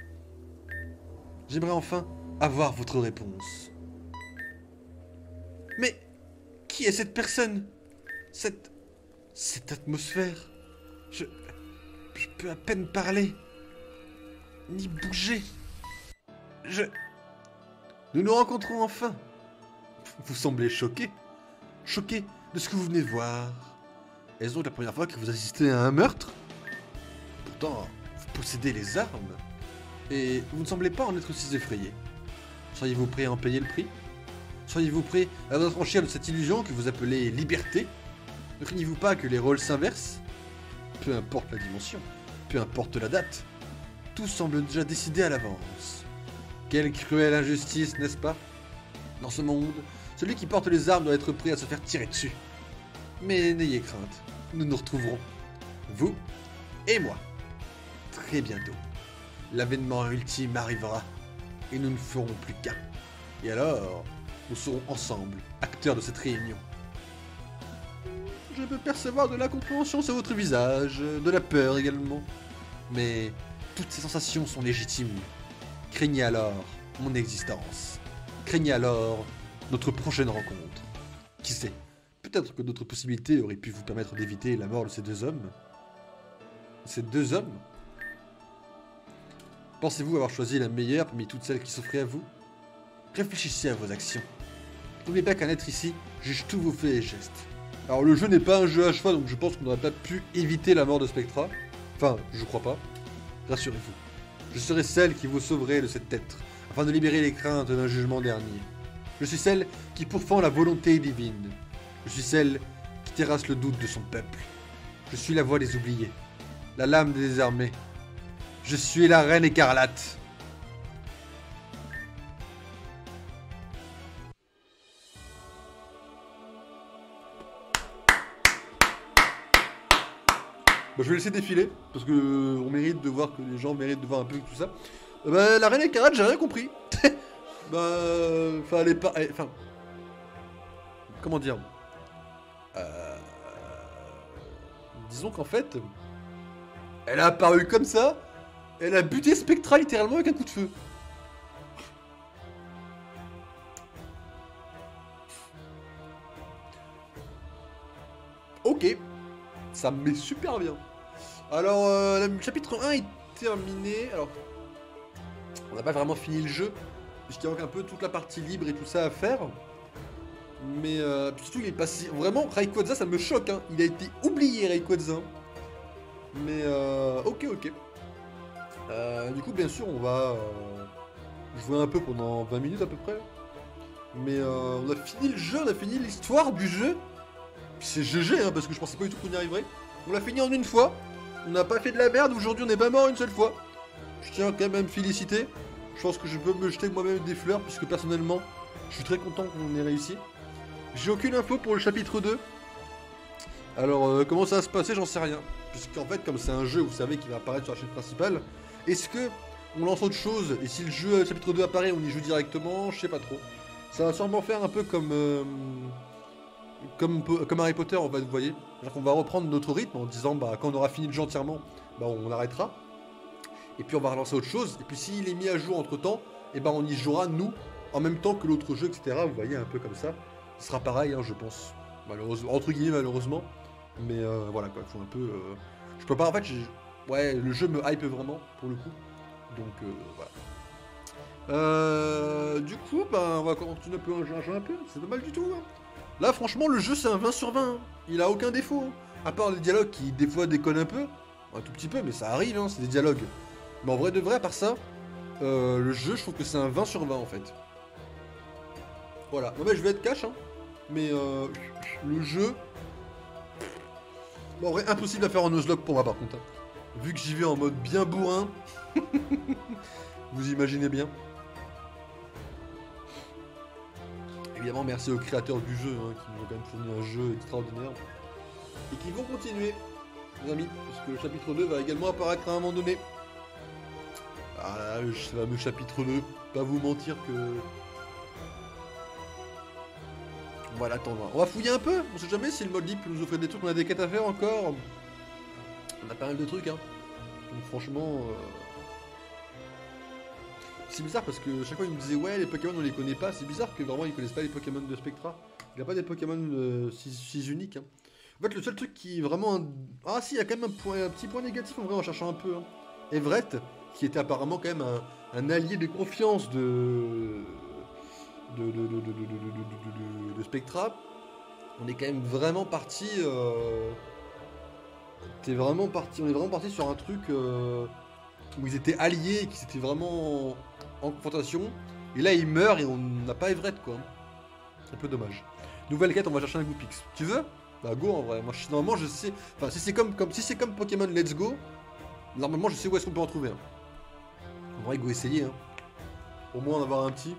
J'aimerais enfin avoir votre réponse. Mais qui est cette personne? Cette atmosphère? Je peux à peine parler, ni bouger. Nous nous rencontrons enfin. Vous semblez choqué. Choqué de ce que vous venez de voir. Est-ce donc la première fois que vous assistez à un meurtre? Pourtant, vous possédez les armes. Et vous ne semblez pas en être si effrayé. Seriez-vous prêt à en payer le prix? Seriez-vous prêt à vous affranchir de cette illusion que vous appelez liberté? Ne craignez-vous pas que les rôles s'inversent? Peu importe la dimension, peu importe la date, tout semble déjà décidé à l'avance. Quelle cruelle injustice, n'est-ce pas? Dans ce monde, celui qui porte les armes doit être prêt à se faire tirer dessus. Mais n'ayez crainte, nous nous retrouverons. Vous et moi. Très bientôt. L'avènement ultime arrivera. Et nous ne ferons plus qu'un. Et alors, nous serons ensemble, acteurs de cette réunion. Je peux percevoir de l'incompréhension sur votre visage, de la peur également. Mais toutes ces sensations sont légitimes. Craignez alors mon existence. Craignez alors notre prochaine rencontre. Qui sait, peut-être que d'autres possibilités auraient pu vous permettre d'éviter la mort de ces deux hommes. Ces deux hommes? Pensez-vous avoir choisi la meilleure parmi toutes celles qui s'offraient à vous? Réfléchissez à vos actions. N'oubliez pas qu'un être ici juge tous vos faits et gestes. Alors le jeu n'est pas un jeu à cheval, donc je pense qu'on n'aurait pas pu éviter la mort de Spectra. Enfin, je crois pas. Rassurez-vous. Je serai celle qui vous sauverait de cet être, afin de libérer les craintes d'un jugement dernier. Je suis celle qui pourfend la volonté divine. Je suis celle qui terrasse le doute de son peuple. Je suis la voix des oubliés, la lame des désarmés. Je suis la reine écarlate. Bah, je vais laisser défiler, parce que on mérite de voir que les gens méritent de voir un peu tout ça. Bah, la reine écarlate, j'ai rien compris. Bah, enfin, elle est pas... Enfin... Comment dire Disons qu'en fait... Elle a apparu comme ça, elle a buté Spectra littéralement avec un coup de feu. Ok. Ça me met super bien. Alors, le chapitre 1 est terminé. Alors, on n'a pas vraiment fini le jeu, puisqu'il manque un peu toute la partie libre et tout ça à faire. Mais surtout, il est passé... Vraiment, Rayquaza, ça me choque, hein. Il a été oublié, Rayquaza. Mais, ok. Du coup, bien sûr, on va jouer un peu pendant 20 minutes à peu près. Mais on a fini le jeu, on a fini l'histoire du jeu. C'est GG, hein, parce que je pensais pas du tout qu'on y arriverait. On l'a fini en une fois. On n'a pas fait de la merde, aujourd'hui on n'est pas mort une seule fois. Je tiens quand même à me féliciter. Je pense que je peux me jeter moi-même des fleurs, puisque personnellement, je suis très content qu'on ait réussi. J'ai aucune info pour le chapitre 2. Alors, comment ça va se passer, j'en sais rien. Puisqu'en fait, comme c'est un jeu, vous savez, qui va apparaître sur la chaîne principale, est-ce que on lance autre chose, et si le jeu chapitre 2 apparaît, on y joue directement, je sais pas trop. Ça va sûrement faire un peu comme Harry Potter, en fait, vous voyez. C'est-à-dire qu'on va reprendre notre rythme en disant, bah, quand on aura fini le jeu entièrement, bah, on arrêtera. Et puis on va relancer autre chose, et puis s'il est mis à jour entre-temps, et ben on y jouera, nous, en même temps que l'autre jeu, etc. Vous voyez, un peu comme ça. Ce sera pareil, hein, je pense. Malheureusement, entre guillemets, malheureusement. Mais voilà, quoi, il faut un peu... Je peux pas, en fait, ouais, le jeu me hype vraiment, pour le coup. Donc, voilà. Du coup, ben, on va continuer un peu un jeu un peu. C'est pas mal du tout, hein. Là, franchement, le jeu, c'est un 20 sur 20. Hein. Il a aucun défaut. Hein. À part les dialogues qui, des fois, déconnent un peu. Un tout petit peu, mais ça arrive, hein, c'est des dialogues. Mais en vrai de vrai, à part ça, le jeu, je trouve que c'est un 20 sur 20, en fait. Voilà. Non, mais je vais être cash, hein. Mais le jeu... Bon, en vrai, impossible à faire en Nuzlocke pour moi, par contre. Hein. Vu que j'y vais en mode bien bourrin. Vous imaginez bien. Évidemment, merci aux créateurs du jeu, hein, qui nous ont quand même fourni un jeu extraordinaire. Et qui vont continuer, les amis, parce que le chapitre 2 va également apparaître à un moment donné. Ah là, le fameux chapitre 2, pas vous mentir que... On va l'attendre. On va fouiller un peu, on sait jamais si le mode libre peut nous offrir des trucs, on a des quêtes à faire encore. On a pas mal de trucs, hein. Donc franchement... C'est bizarre parce que chaque fois il me disait ouais les Pokémon on les connaît pas, c'est bizarre que vraiment ils connaissent pas les Pokémon de Spectra. Il n'y a pas des Pokémon si uniques. Hein. En fait le seul truc qui est vraiment... Ah si il y a quand même un petit point négatif en vrai en cherchant un peu. Hein. Everett, qui était apparemment quand même un allié de confiance de Spectra. On est quand même vraiment parti... on est vraiment parti sur un truc où ils étaient alliés et qu'ils étaient vraiment en confrontation. Et là, ils meurent et on n'a pas Everett, quoi. C'est un peu dommage. Nouvelle quête, on va chercher un Goopix. Tu veux? Bah go en vrai. Moi, normalement, je sais... Enfin, si c'est comme Pokémon Let's Go, normalement, je sais où est-ce qu'on peut en trouver un. En vrai, go essayer, hein. Au moins en avoir un petit.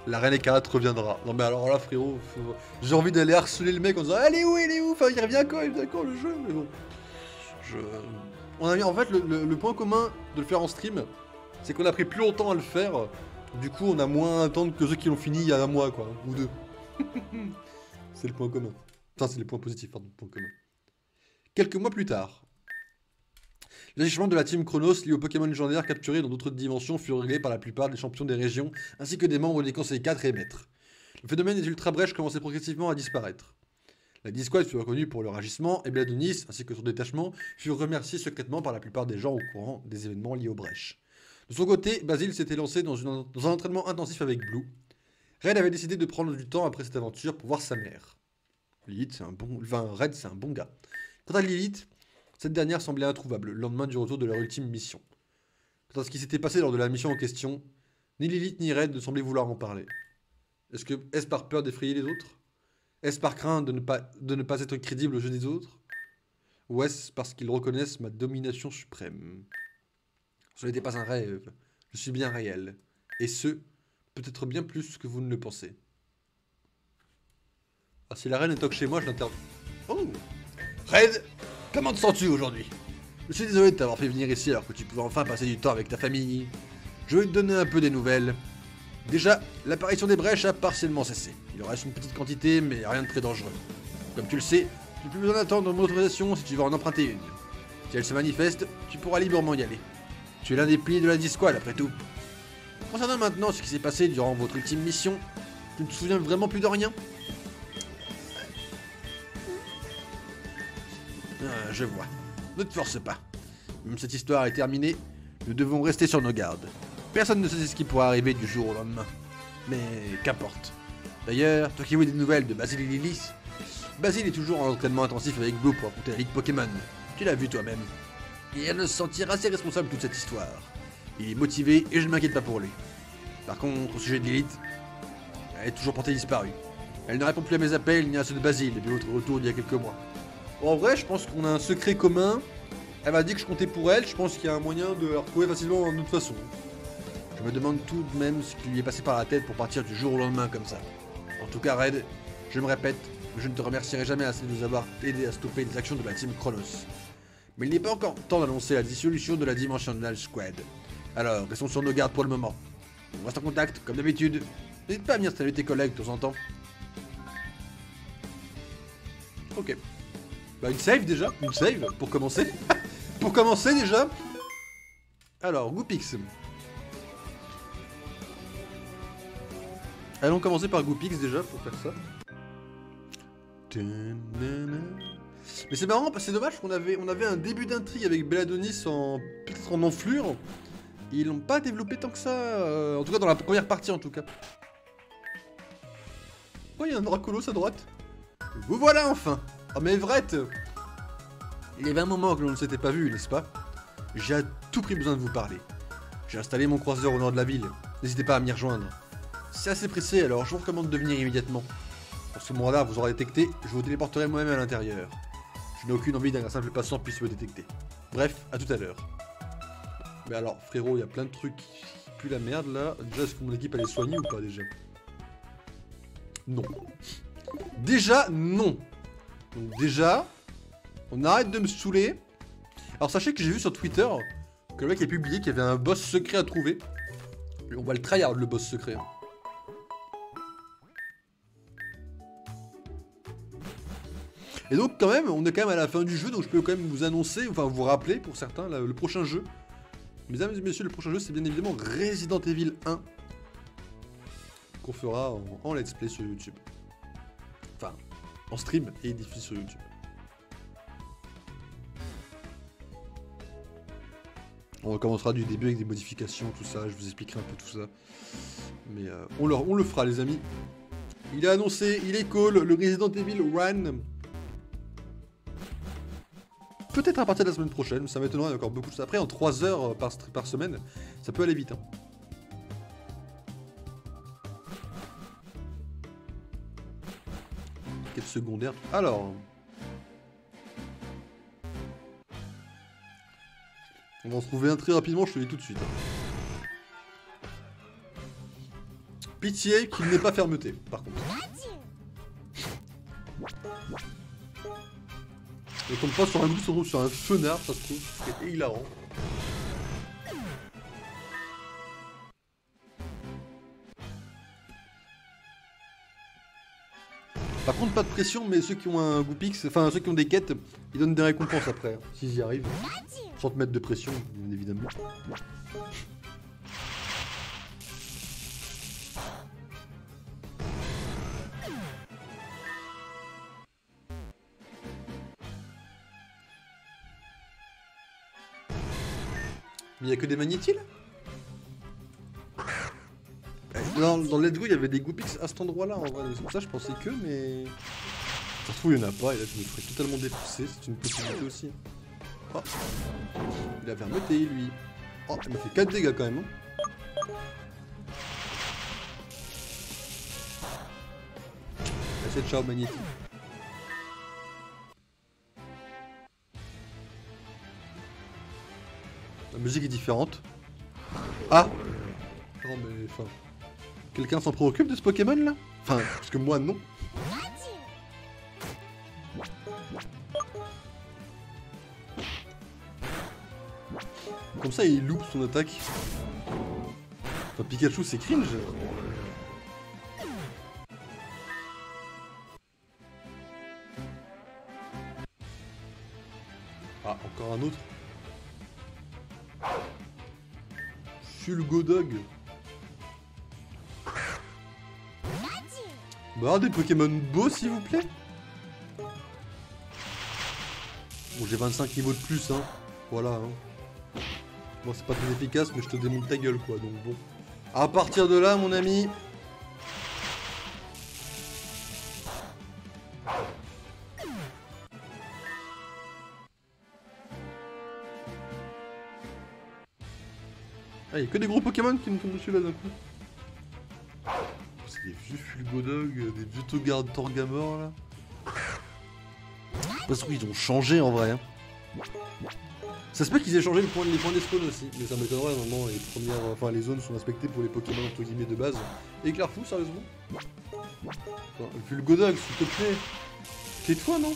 La reine écarlate reviendra. Non mais alors là frérot, j'ai envie d'aller harceler le mec en disant elle est où? Enfin il revient quand le jeu? Mais bon. On a mis en fait le point commun de le faire en stream, c'est qu'on a pris plus longtemps à le faire. Du coup on a moins à attendre que ceux qui l'ont fini il y a un mois quoi, ou deux. C'est le point commun. Enfin c'est le point positif, pardon, le point commun. Quelques mois plus tard. Les agissements de la team Chronos liés aux Pokémon légendaires capturés dans d'autres dimensions furent réglés par la plupart des champions des régions, ainsi que des membres des conseils 4 et maîtres. Le phénomène des Ultra Brèches commençait progressivement à disparaître. La Discord fut reconnue pour leur agissement, et Bladonis, ainsi que son détachement, furent remerciés secrètement par la plupart des gens au courant des événements liés aux brèches. De son côté, Basile s'était lancé dans un entraînement intensif avec Blue. Red avait décidé de prendre du temps après cette aventure pour voir sa mère. Red, c'est un bon gars. Quant à Lilith, cette dernière semblait introuvable le lendemain du retour de leur ultime mission. Quant à ce qui s'était passé lors de la mission en question, ni Lilith ni Red ne semblaient vouloir en parler. Est-ce par peur d'effrayer les autres? Est-ce par crainte de ne pas être crédible aux yeux des autres? Ou est-ce parce qu'ils reconnaissent ma domination suprême? Ce n'était pas un rêve, je suis bien réel. Et ce, peut-être bien plus que vous ne le pensez. Ah, si la reine est toque chez moi, je l'interviewe. Oh! Red! Comment te sens-tu aujourd'hui? Je suis désolé de t'avoir fait venir ici alors que tu pouvais enfin passer du temps avec ta famille. Je vais te donner un peu des nouvelles. Déjà, l'apparition des brèches a partiellement cessé. Il en reste une petite quantité, mais rien de très dangereux. Comme tu le sais, tu n'as plus besoin d'attendre mon autorisation si tu veux en emprunter une. Si elle se manifeste, tu pourras librement y aller. Tu es l'un des piliers de la Discord après tout. Concernant maintenant ce qui s'est passé durant votre ultime mission, tu ne te souviens vraiment plus de rien? je vois. Ne te force pas. Même cette histoire est terminée, nous devons rester sur nos gardes. Personne ne sait ce qui pourra arriver du jour au lendemain. Mais qu'importe. D'ailleurs, toi qui veux des nouvelles de Basile et Lilith, Basile est toujours en entraînement intensif avec Blue pour affronter la Ligue Pokémon. Tu l'as vu toi-même. Et elle se sentir assez responsable de toute cette histoire. Il est motivé et je ne m'inquiète pas pour lui. Par contre, au sujet de Lilith, elle est toujours portée disparue. Elle ne répond plus à mes appels ni à ceux de Basile depuis votre retour il y a quelques mois. Bon, en vrai, je pense qu'on a un secret commun. Elle m'a dit que je comptais pour elle, je pense qu'il y a un moyen de la retrouver facilement d'une autre façon. Je me demande tout de même ce qui lui est passé par la tête pour partir du jour au lendemain comme ça. En tout cas, Red, je me répète, je ne te remercierai jamais assez de nous avoir aidé à stopper les actions de la Team Chronos. Mais il n'est pas encore temps d'annoncer la dissolution de la Dimensional Squad. Alors, restons sur nos gardes pour le moment. On reste en contact, comme d'habitude. N'hésite pas à venir saluer tes collègues de temps en temps. Ok. Bah une save déjà, une save pour commencer. Pour commencer déjà. Alors, Goopix. Allons commencer par Goopix déjà pour faire ça. Mais c'est marrant, c'est dommage qu'on avait un début d'intrigue avec Belladonis peut-être en enflure. Ils l'ont pas développé tant que ça, en tout cas dans la première partie en tout cas. Oh, il y a un Dracolos à droite. Vous voilà enfin. Oh mais Everett, il y avait un moment que l'on ne s'était pas vu, n'est-ce pas? J'ai à tout prix besoin de vous parler. J'ai installé mon croiseur au nord de la ville. N'hésitez pas à m'y rejoindre. C'est assez pressé, alors je vous recommande de venir immédiatement. Pour ce moment-là, vous aurez détecté, je vous téléporterai moi-même à l'intérieur. Je n'ai aucune envie qu'un simple passant puisse me détecter. Bref, à tout à l'heure. Mais alors, frérot, il y a plein de trucs qui puent la merde là. Déjà, est-ce que mon équipe elle est soignée ou pas déjà? Non. Déjà, non. Donc déjà, on arrête de me saouler. Alors sachez que j'ai vu sur Twitter que le mec a publié qu'il y avait un boss secret à trouver. Et on va le tryhard le boss secret. Et donc quand même, on est quand même à la fin du jeu, donc je peux quand même vous annoncer, enfin vous rappeler pour certains, le prochain jeu. Mesdames et messieurs, le prochain jeu c'est bien évidemment Resident Evil 1. Qu'on fera en let's play sur YouTube. Enfin, en stream et diffusé sur YouTube. On recommencera du début avec des modifications, tout ça, je vous expliquerai un peu tout ça. Mais on le fera les amis. Il est annoncé, il est cool, le Resident Evil 1. Peut-être à partir de la semaine prochaine, ça m'étonnerait, il y a encore beaucoup de choses. Après, en 3 heures par semaine, ça peut aller vite. Hein. Quête secondaire. Alors... on va en trouver un très rapidement, je te le dis tout de suite. Pitié qu'il n'ait pas fermeté, par contre. On tombe pas sur un loup, on tombe sur un fenard, ça se trouve. C'est hilarant. Par contre, pas de pression, mais ceux qui ont un Goopix, enfin ceux qui ont des quêtes, ils donnent des récompenses après, hein, s'ils y arrivent. Sans te mettre de pression, bien évidemment. Mais il n'y a que des magnétiles? Dans Let's Go, il y avait des Goopix à cet endroit-là, en vrai. C'est pour ça que je pensais que, mais... ça se trouve, il n'y en a pas, et là, je me ferais totalement dépousser. C'est une possibilité aussi. Oh. Il a fermeté, lui. Oh, il m'a fait 4 dégâts, quand même. Hein. C'est ciao, magnétique. La musique est différente. Ah! Non, mais... enfin... quelqu'un s'en préoccupe de ce Pokémon là? Enfin, parce que moi non. Comme ça il loupe son attaque. Enfin, Pikachu c'est cringe. Ah, encore un autre. Fulgodog. Bah, des Pokémon beaux, s'il vous plaît. Bon, j'ai 25 niveaux de plus, hein. Voilà, hein. Bon, c'est pas très efficace, mais je te démonte ta gueule, quoi, donc bon. À partir de là, mon ami... Ah, y'a que des gros Pokémon qui me tombent dessus, là, d'un coup. C'est des vieux Fulgodog, des vieux Torgamor, là. Parce qu'ils ont changé, en vrai, hein. Ça se peut qu'ils aient changé les points des spawns aussi, mais ça m'étonnerait vraiment, les premières, enfin les zones sont inspectées pour les Pokémon entre guillemets de base. Éclair fou, sérieusement? Fulgodog, s'il te plaît. Tais-toi, non?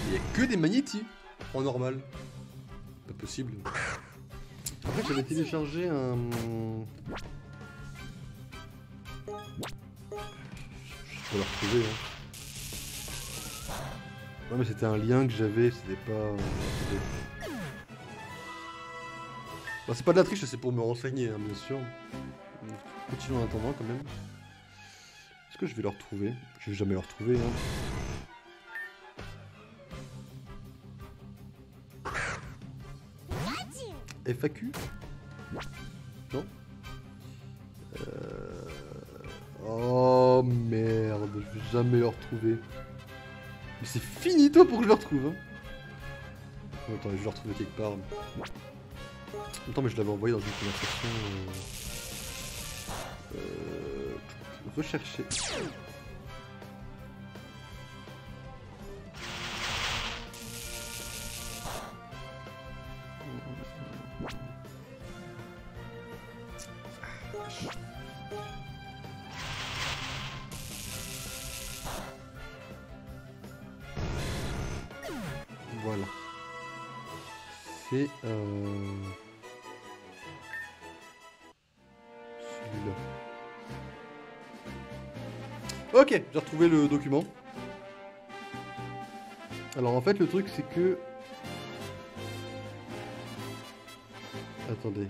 Il y a que des Magnétis en normal. Pas possible. Après, j'avais téléchargé un... Je peux le retrouver, hein. Ouais, mais c'était un lien que j'avais, c'était pas... Bah, c'est pas de la triche, c'est pour me renseigner, hein, bien sûr. Continuons en attendant, quand même. Est-ce que je vais le retrouver? Je vais jamais le retrouver, hein. FAQ? Non? Oh merde, je vais jamais le retrouver. Mais c'est finito pour que je le retrouve, hein. Oh, attends, je vais le retrouver quelque part. Attends, mais je l'avais envoyé dans une conversation. Rechercher. Voilà. C'est celui-là. Ok, j'ai retrouvé le document. Alors en fait le truc c'est que... Attendez.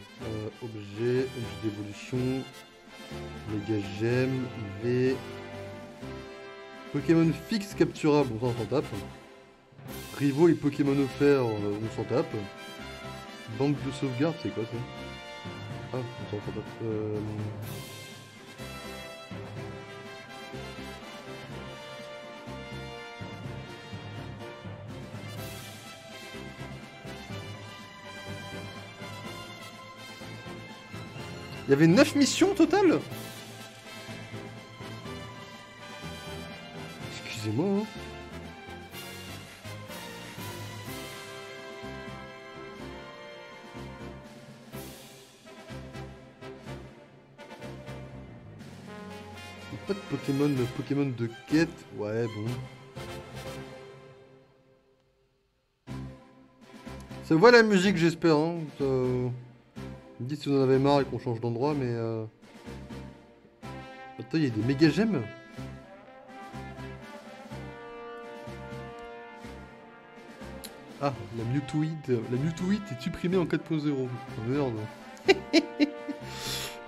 Objet d'évolution. Méga gemme. IV. Pokémon fixe capturable, on s'en tape. Rivaux et Pokémon offerts, on s'en tape. Banque de sauvegarde, c'est quoi ça? Ah, on s'en tape. Il y avait 9 missions au total? Excusez-moi, hein. Pas de Pokémon de quête. Ouais, bon. Ça voit la musique, j'espère, hein. Me dites si vous en avez marre et qu'on change d'endroit, mais... Attends, il y a des méga gemmes. Ah, la Mewtwoite est supprimée en 4.0. Oh, merde.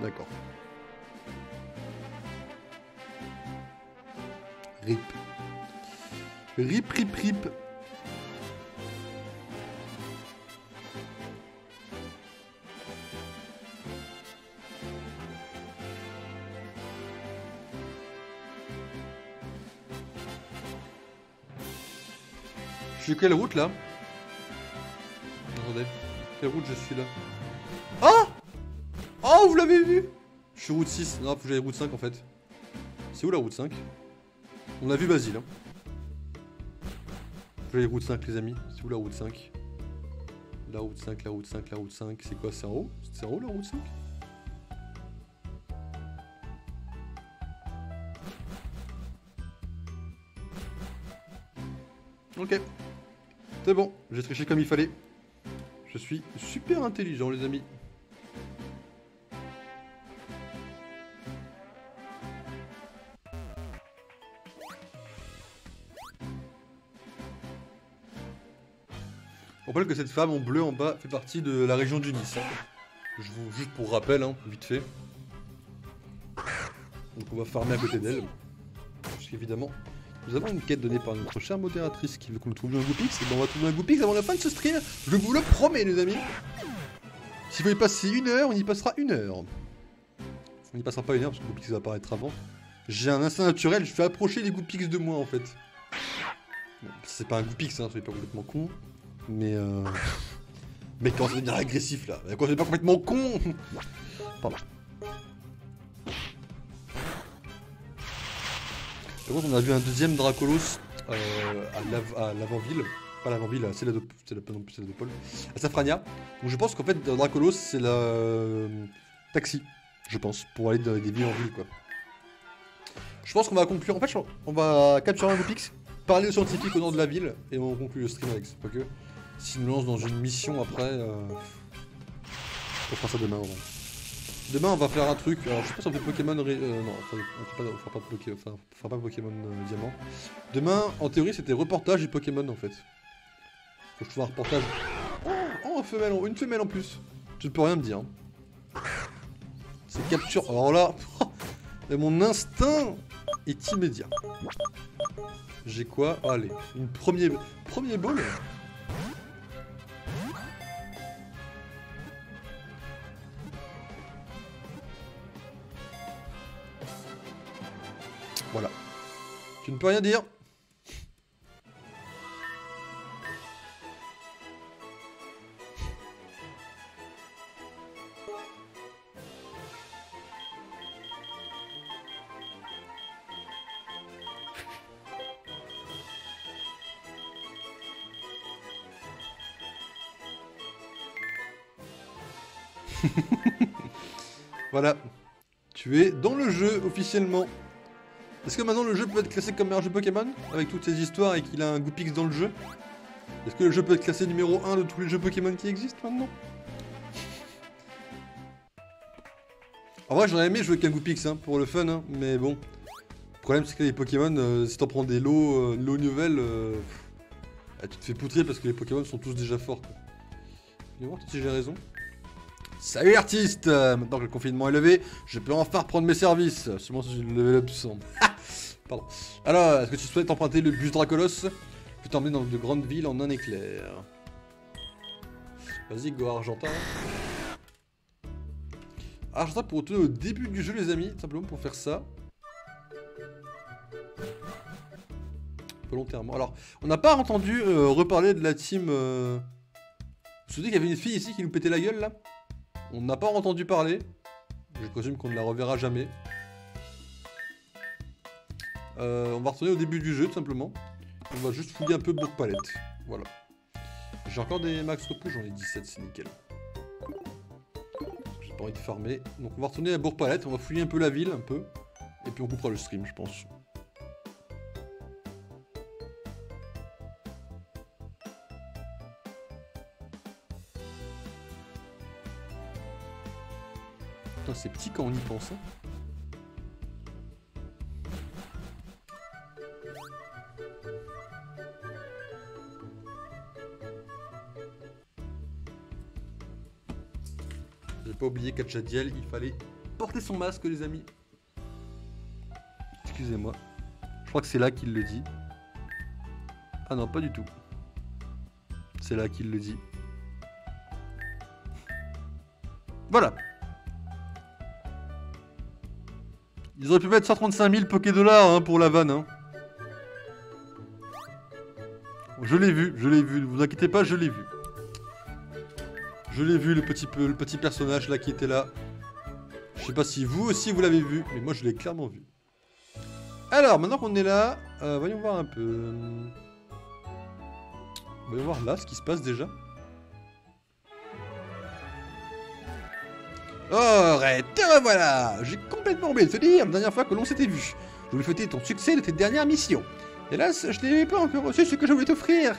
D'accord. RIP. RIP. Je suis quelle route là? Attendez. Quelle route je suis là? Ah! Oh, vous l'avez vu? Je suis route 6. Non, faut que j'aille route 5 en fait. C'est où la route 5? On a vu Basile. Hein. Faut que j'aille route 5 les amis. C'est où la route 5? La route 5. C'est quoi? C'est en haut? C'est en haut la route 5? Ok. C'est bon, j'ai triché comme il fallait. Je suis super intelligent les amis. On rappelle que cette femme en bleu en bas fait partie de la région du Nice. Hein. Juste pour rappel, hein, vite fait. Donc on va farmer à côté d'elle. Parce qu'évidemment, nous avons une quête donnée par notre chère modératrice qui veut qu'on trouve un Goopix. Et ben on va trouver un Goopix avant la fin de ce stream. Je vous le promets, les amis. S'il faut y passer 1 heure, on y passera 1 heure. On n'y passera pas 1 heure parce que le Goopix va apparaître avant. J'ai un instinct naturel, je fais approcher les Goopix de moi en fait. Bon, c'est pas un Goopix, hein, soyez pas complètement con. Mais Mais quand ça devient agressif là, quand c'est pas complètement con. Pardon. Par contre, on a vu un deuxième Dracolos à l'avant-ville. Pas l'avant-ville, c'est la de Paul. À Safrania. Donc je pense qu'en fait, Dracolos, c'est la taxi, je pense, pour aller dans des villes en ville, quoi. Je pense qu'on va conclure. En fait, on va capturer un Goopix, parler aux scientifiques au nord de la ville, et on conclut le stream avec ça. Ok. S'il nous lance dans une mission après, on fera ça demain. Demain, on va faire un truc. Alors, je sais pas si on fait Pokémon. Non, on fera pas Pokémon Diamant. Demain, en théorie, c'était reportage et Pokémon en fait. Faut que je fasse un reportage. Oh, une femelle en plus. Tu ne peux rien me dire. Hein. C'est capture. Alors là, mon instinct est immédiat. J'ai quoi? Oh, allez, une premier ball. Voilà. Tu ne peux rien dire. Voilà. Tu es dans le jeu officiellement. Est-ce que maintenant le jeu peut être classé comme meilleur jeu Pokémon? Avec toutes ces histoires et qu'il a un Goopix dans le jeu? Est-ce que le jeu peut être classé numéro 1 de tous les jeux Pokémon qui existent maintenant? En vrai j'aurais aimé jouer avec un Goopix hein, pour le fun, hein, mais bon. Le problème c'est que les Pokémon, si t'en prends des lots nouvelles, tu te fais poutrer parce que les Pokémon sont tous déjà forts. Viens voir si j'ai raison. Salut l'artiste. Maintenant que le confinement est levé, je peux enfin reprendre mes services. Seulement si je le level up sans. Pardon. Alors, est-ce que tu souhaites emprunter le bus Dracolos? Je peux t'emmener dans de grandes villes en un éclair. Vas-y, go Argentin. Argentin pour retourner au début du jeu, les amis. Simplement pour faire ça. Volontairement. Alors, on n'a pas entendu reparler de la team... Vous vous souvenez qu'il y avait une fille ici qui nous pétait la gueule, là? On n'a pas entendu parler. Je présume qu'on ne la reverra jamais. On va retourner au début du jeu, tout simplement. On va juste fouiller un peu Bourg-Palette. Voilà. J'ai encore des max repos, j'en ai 17, c'est nickel. J'ai pas envie de farmer. Donc on va retourner à Bourg-Palette, on va fouiller un peu la ville, un peu. Et puis on coupera le stream, je pense. Putain, c'est petit quand on y pense. Hein. J'ai pas oublié Kachadiel, il fallait porter son masque, les amis. Excusez-moi. Je crois que c'est là qu'il le dit. Ah non, pas du tout. C'est là qu'il le dit. Voilà. Ils auraient pu mettre 135 000 Pokédollars hein, pour la vanne. Hein. Je l'ai vu, ne vous inquiétez pas, je l'ai vu. Je l'ai vu, le petit personnage là qui était là. Je sais pas si vous aussi vous l'avez vu, mais moi je l'ai clairement vu. Alors, maintenant qu'on est là, voyons voir un peu. Voyons voir là ce qui se passe déjà. Oh, te revoilà! J'ai complètement oublié de te dire la dernière fois que l'on s'était vu. Je voulais fêter ton succès de tes dernières missions. Hélas, je n'ai pas encore reçu ce que je voulais t'offrir.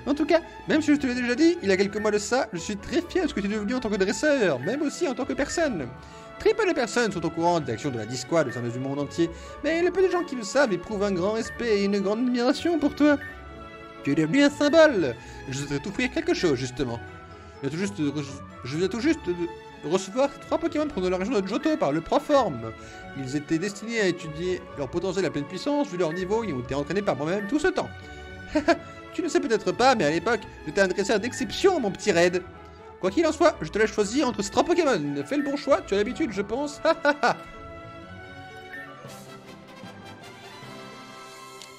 En tout cas, même si je te l'ai déjà dit, il y a quelques mois de ça, je suis très fier de ce que tu es devenu en tant que dresseur, même aussi en tant que personne. Très peu de personnes sont au courant des actions de la Discord au sein du monde entier, mais le peu de gens qui le savent éprouvent un grand respect et une grande admiration pour toi. Tu es devenu un symbole. Je voudrais t'offrir quelque chose, justement. Je viens tout juste recevoir 3 Pokémon prenant la région de Johto par le Proform. Ils étaient destinés à étudier leur potentiel à pleine puissance, vu leur niveau, ils ont été entraînés par moi-même tout ce temps. Tu ne sais peut-être pas, mais à l'époque, j'étais un dresseur d'exception, mon petit Red. Quoi qu'il en soit, je te laisse choisir entre ces 3 Pokémon. Fais le bon choix, tu as l'habitude, je pense.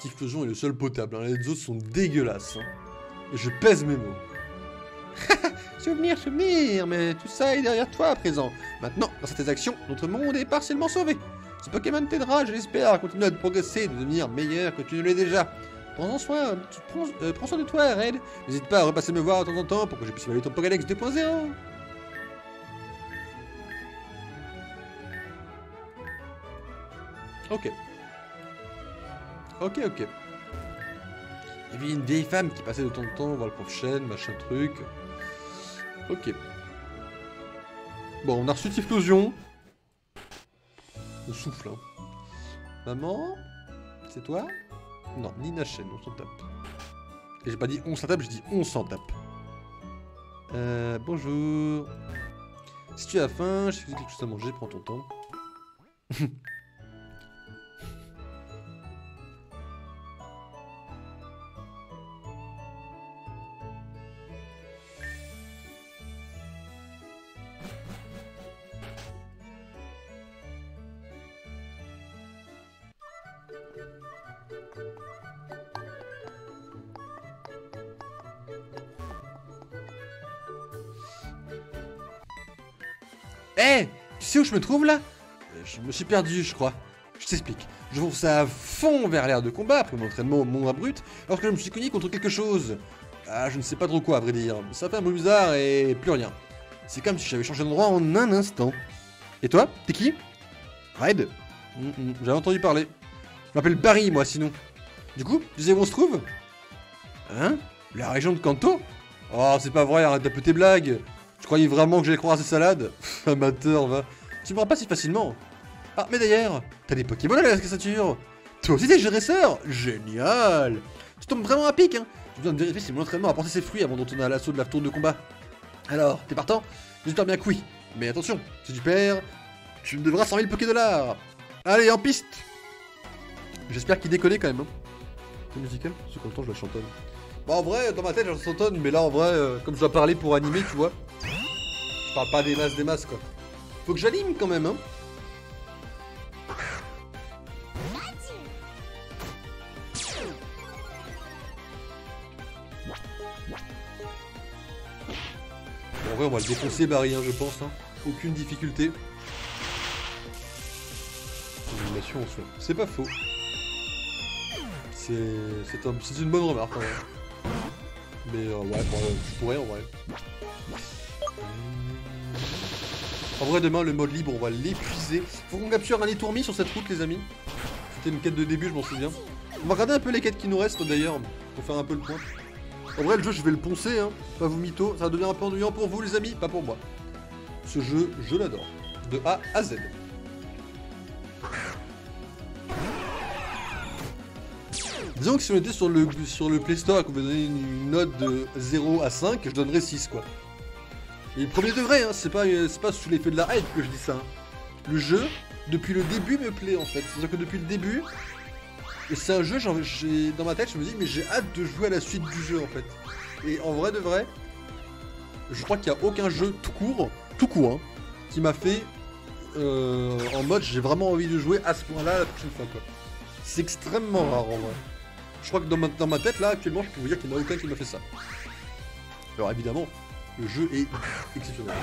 Typhlosion est le seul potable, hein. Les autres sont dégueulasses. Hein. Et je pèse mes mots. Souvenir, souvenir, mais tout ça est derrière toi à présent. Maintenant, grâce à tes actions, notre monde est partiellement sauvé. Ce Pokémon t'aidera, je l'espère, à continuer à progresser et de devenir meilleur que tu ne l'es déjà. Prends soin de toi, Red. N'hésite pas à repasser me voir de temps en temps pour que je puisse évaluer ton Pokédex 2.0. Ok. Ok. Il y avait une vieille femme qui passait de temps en temps voir le prof Chen, machin truc. Ok. Bon, on a reçu Typhlosion. On souffle, hein. Maman, c'est toi? Non, Nina Chen, on s'en tape. Et j'ai pas dit on s'en tape, je dis on s'en tape. Bonjour. Si tu as faim, je sais quelque chose à manger, prends ton temps. Eh, tu sais où je me trouve là? Je me suis perdu, je crois. Je t'explique. Je fonçais à fond vers l'aire de combat après mon entraînement au Mont Brut, alors que je me suis cogné contre quelque chose. Ah, je ne sais pas trop quoi, à vrai dire. Ça fait un peu bizarre et plus rien. C'est comme si j'avais changé d'endroit en un instant. Et toi, t'es qui? Red. J'avais entendu parler. Je m'appelle Barry, moi, sinon. Du coup, tu sais où on se trouve? Hein? La région de Kanto? Oh, c'est pas vrai, arrête d'un peu tes blagues. Tu croyais vraiment que j'allais croire à ces salades? Amateur, va. Tu me rends pas si facilement. Ah, mais d'ailleurs, t'as des Pokémon à la castature. Toi aussi t'es dresseur. Génial. Tu tombes vraiment à pic, hein. J'ai besoin de vérifier si mon entraînement a porté ses fruits avant d'entrer à l'assaut de la tour de combat. Alors, t'es partant? J'espère bien que oui. Mais attention, si tu perds, tu me devras 100 000 $. Allez, en piste. J'espère qu'il déconne quand même, hein. C'est musical? C'est combien de temps je la chantonne? Bah en vrai, dans ma tête, je la chantonne, mais là, en vrai, comme je dois parler pour animer, tu vois. Je parle pas des masses, quoi. Faut que j'anime quand même, hein. En vrai, on va le défoncer, Barry, hein, je pense. Hein. Aucune difficulté. Animation en soi. C'est pas faux. C'est une bonne remarque, en vrai. Mais ouais, je pourrais, en vrai. En vrai, demain, le mode libre, on va l'épuiser. Faut qu'on capture un étourmi sur cette route, les amis. C'était une quête de début, je m'en souviens. On va regarder un peu les quêtes qui nous restent, d'ailleurs, pour faire un peu le point. En vrai, le jeu, je vais le poncer, hein. Pas vous mytho. Ça va devenir un peu ennuyant pour vous, les amis, pas pour moi. Ce jeu, je l'adore. De A à Z. Disons que si on était sur le Play Store et qu'on veut donner une note de 0 à 5, je donnerais 6, quoi. Et premier degré, hein, c'est pas sous l'effet de la hype que je dis ça. Hein. Le jeu, depuis le début, me plaît, en fait. C'est-à-dire que depuis le début... Et c'est un jeu, dans ma tête, je me dis, mais j'ai hâte de jouer à la suite du jeu, en fait. Et en vrai de vrai, je crois qu'il n'y a aucun jeu tout court, hein, qui m'a fait en mode, j'ai vraiment envie de jouer à ce point-là la prochaine fois, quoi. C'est extrêmement rare, en vrai. Je crois que dans ma tête, là, actuellement, je peux vous dire qu'il n'y en a aucun qui m'a fait ça. Alors, évidemment, le jeu est exceptionnel.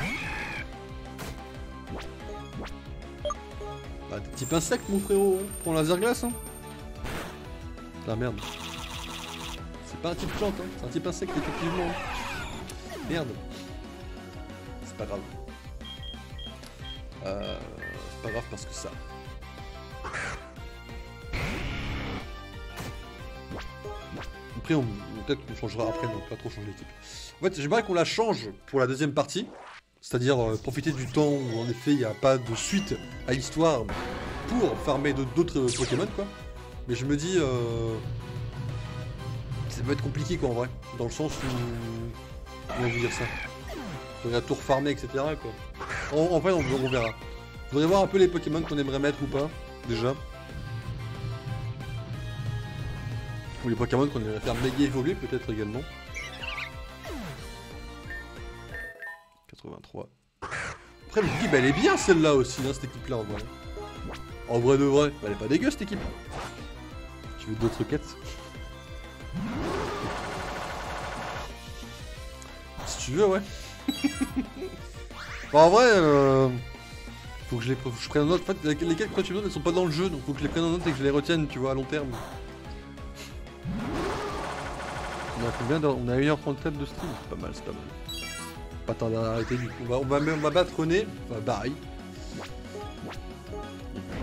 Bah, t'es type insecte, mon frérot. Prends laser glace, hein. Ah merde. C'est pas un type plante, hein. C'est un type insecte, effectivement. Merde. C'est pas grave. C'est pas grave parce que ça. Après, peut-être qu'on changera après, non, pas trop changer l'équipe. En fait, j'aimerais qu'on la change pour la deuxième partie. C'est-à-dire profiter du temps où, en effet, il n'y a pas de suite à l'histoire pour farmer d'autres Pokémon, quoi. Mais je me dis... ça peut être compliqué, quoi, en vrai. Dans le sens où... Comment vous dire ça? On a tout refarmer, etc., quoi. En fait, on verra. Faudrait voir un peu les Pokémon qu'on aimerait mettre ou pas, déjà. Ou les Pokémon qu'on aimerait faire méga évoluer, peut-être également. 83. Après, je me dis, bah elle est bien celle-là aussi, hein, cette équipe-là en vrai. En vrai de vrai, bah, elle est pas dégueu cette équipe. Tu veux d'autres quêtes? Si tu veux, ouais. Bah, en vrai, faut que je prenne en note. En fait, les quêtes, quand tu me donnes, elles sont pas dans le jeu, donc faut que je les prenne en note et que je les retienne, tu vois, à long terme. On a combien d'heures? On a 1h34 de stream, c'est pas mal, c'est pas mal. Pas tarder à arrêter du coup. On va battre René, enfin Barry. Et puis,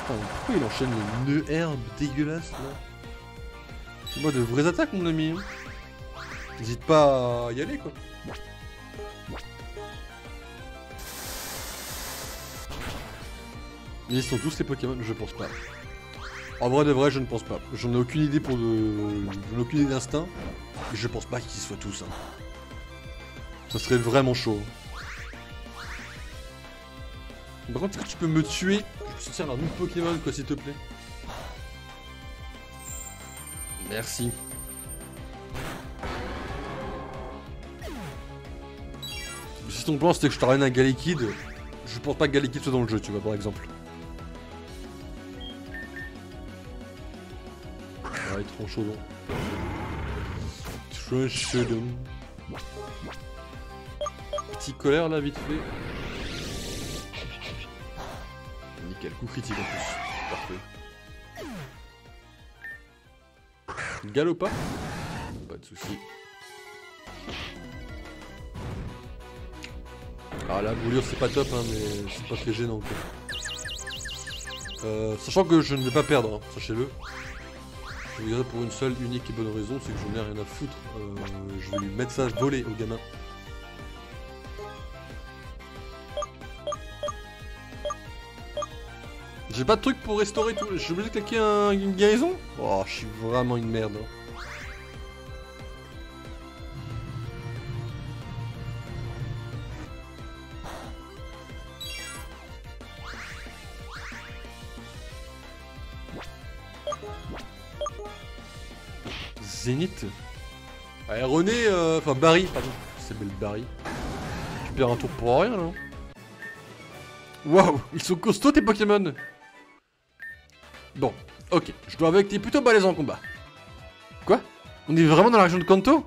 Putain, pourquoi il enchaîne les nœuds herbes dégueulasses là? C'est moi de vraies attaques mon ami. N'hésite pas à y aller quoi. Mais ils sont tous les Pokémon, je pense pas. En vrai de vrai, je ne pense pas. J'en ai aucune idée J'en ai aucune idée d'instinct. Et je pense pas qu'ils soient tous. Hein. Ça serait vraiment chaud. Par contre, est-ce que tu peux me tuer? Je te tiens un autre Pokémon quoi, s'il te plaît. Merci. Si ton plan c'était que je te ramène un Galekid, je pense pas que Galekid soit dans le jeu, tu vois, par exemple. Ouais, trop chaudon. Trop chaudon. Petit colère là, vite fait. Nickel, coup critique en plus. Parfait. Galopa? Pas de soucis. Alors la brûlure c'est pas top hein, mais c'est pas très gênant quoi. Sachant que je ne vais pas perdre, hein, sachez-le. Je vais dire pour une seule, unique et bonne raison, c'est que je n'ai rien à foutre. Je vais lui mettre ça voler au gamin. J'ai pas de truc pour restaurer tout. Je suis obligé de claquer une guérison? Oh, je suis vraiment une merde. Hein. Zénith. Ouais, René, enfin Barry, pardon. C'est belle Barry. Tu perds un tour pour rien là. Waouh, ils sont costauds tes Pokémon. Bon, ok, je dois avouer que t'es plutôt balèze en combat. Quoi? On est vraiment dans la région de Kanto?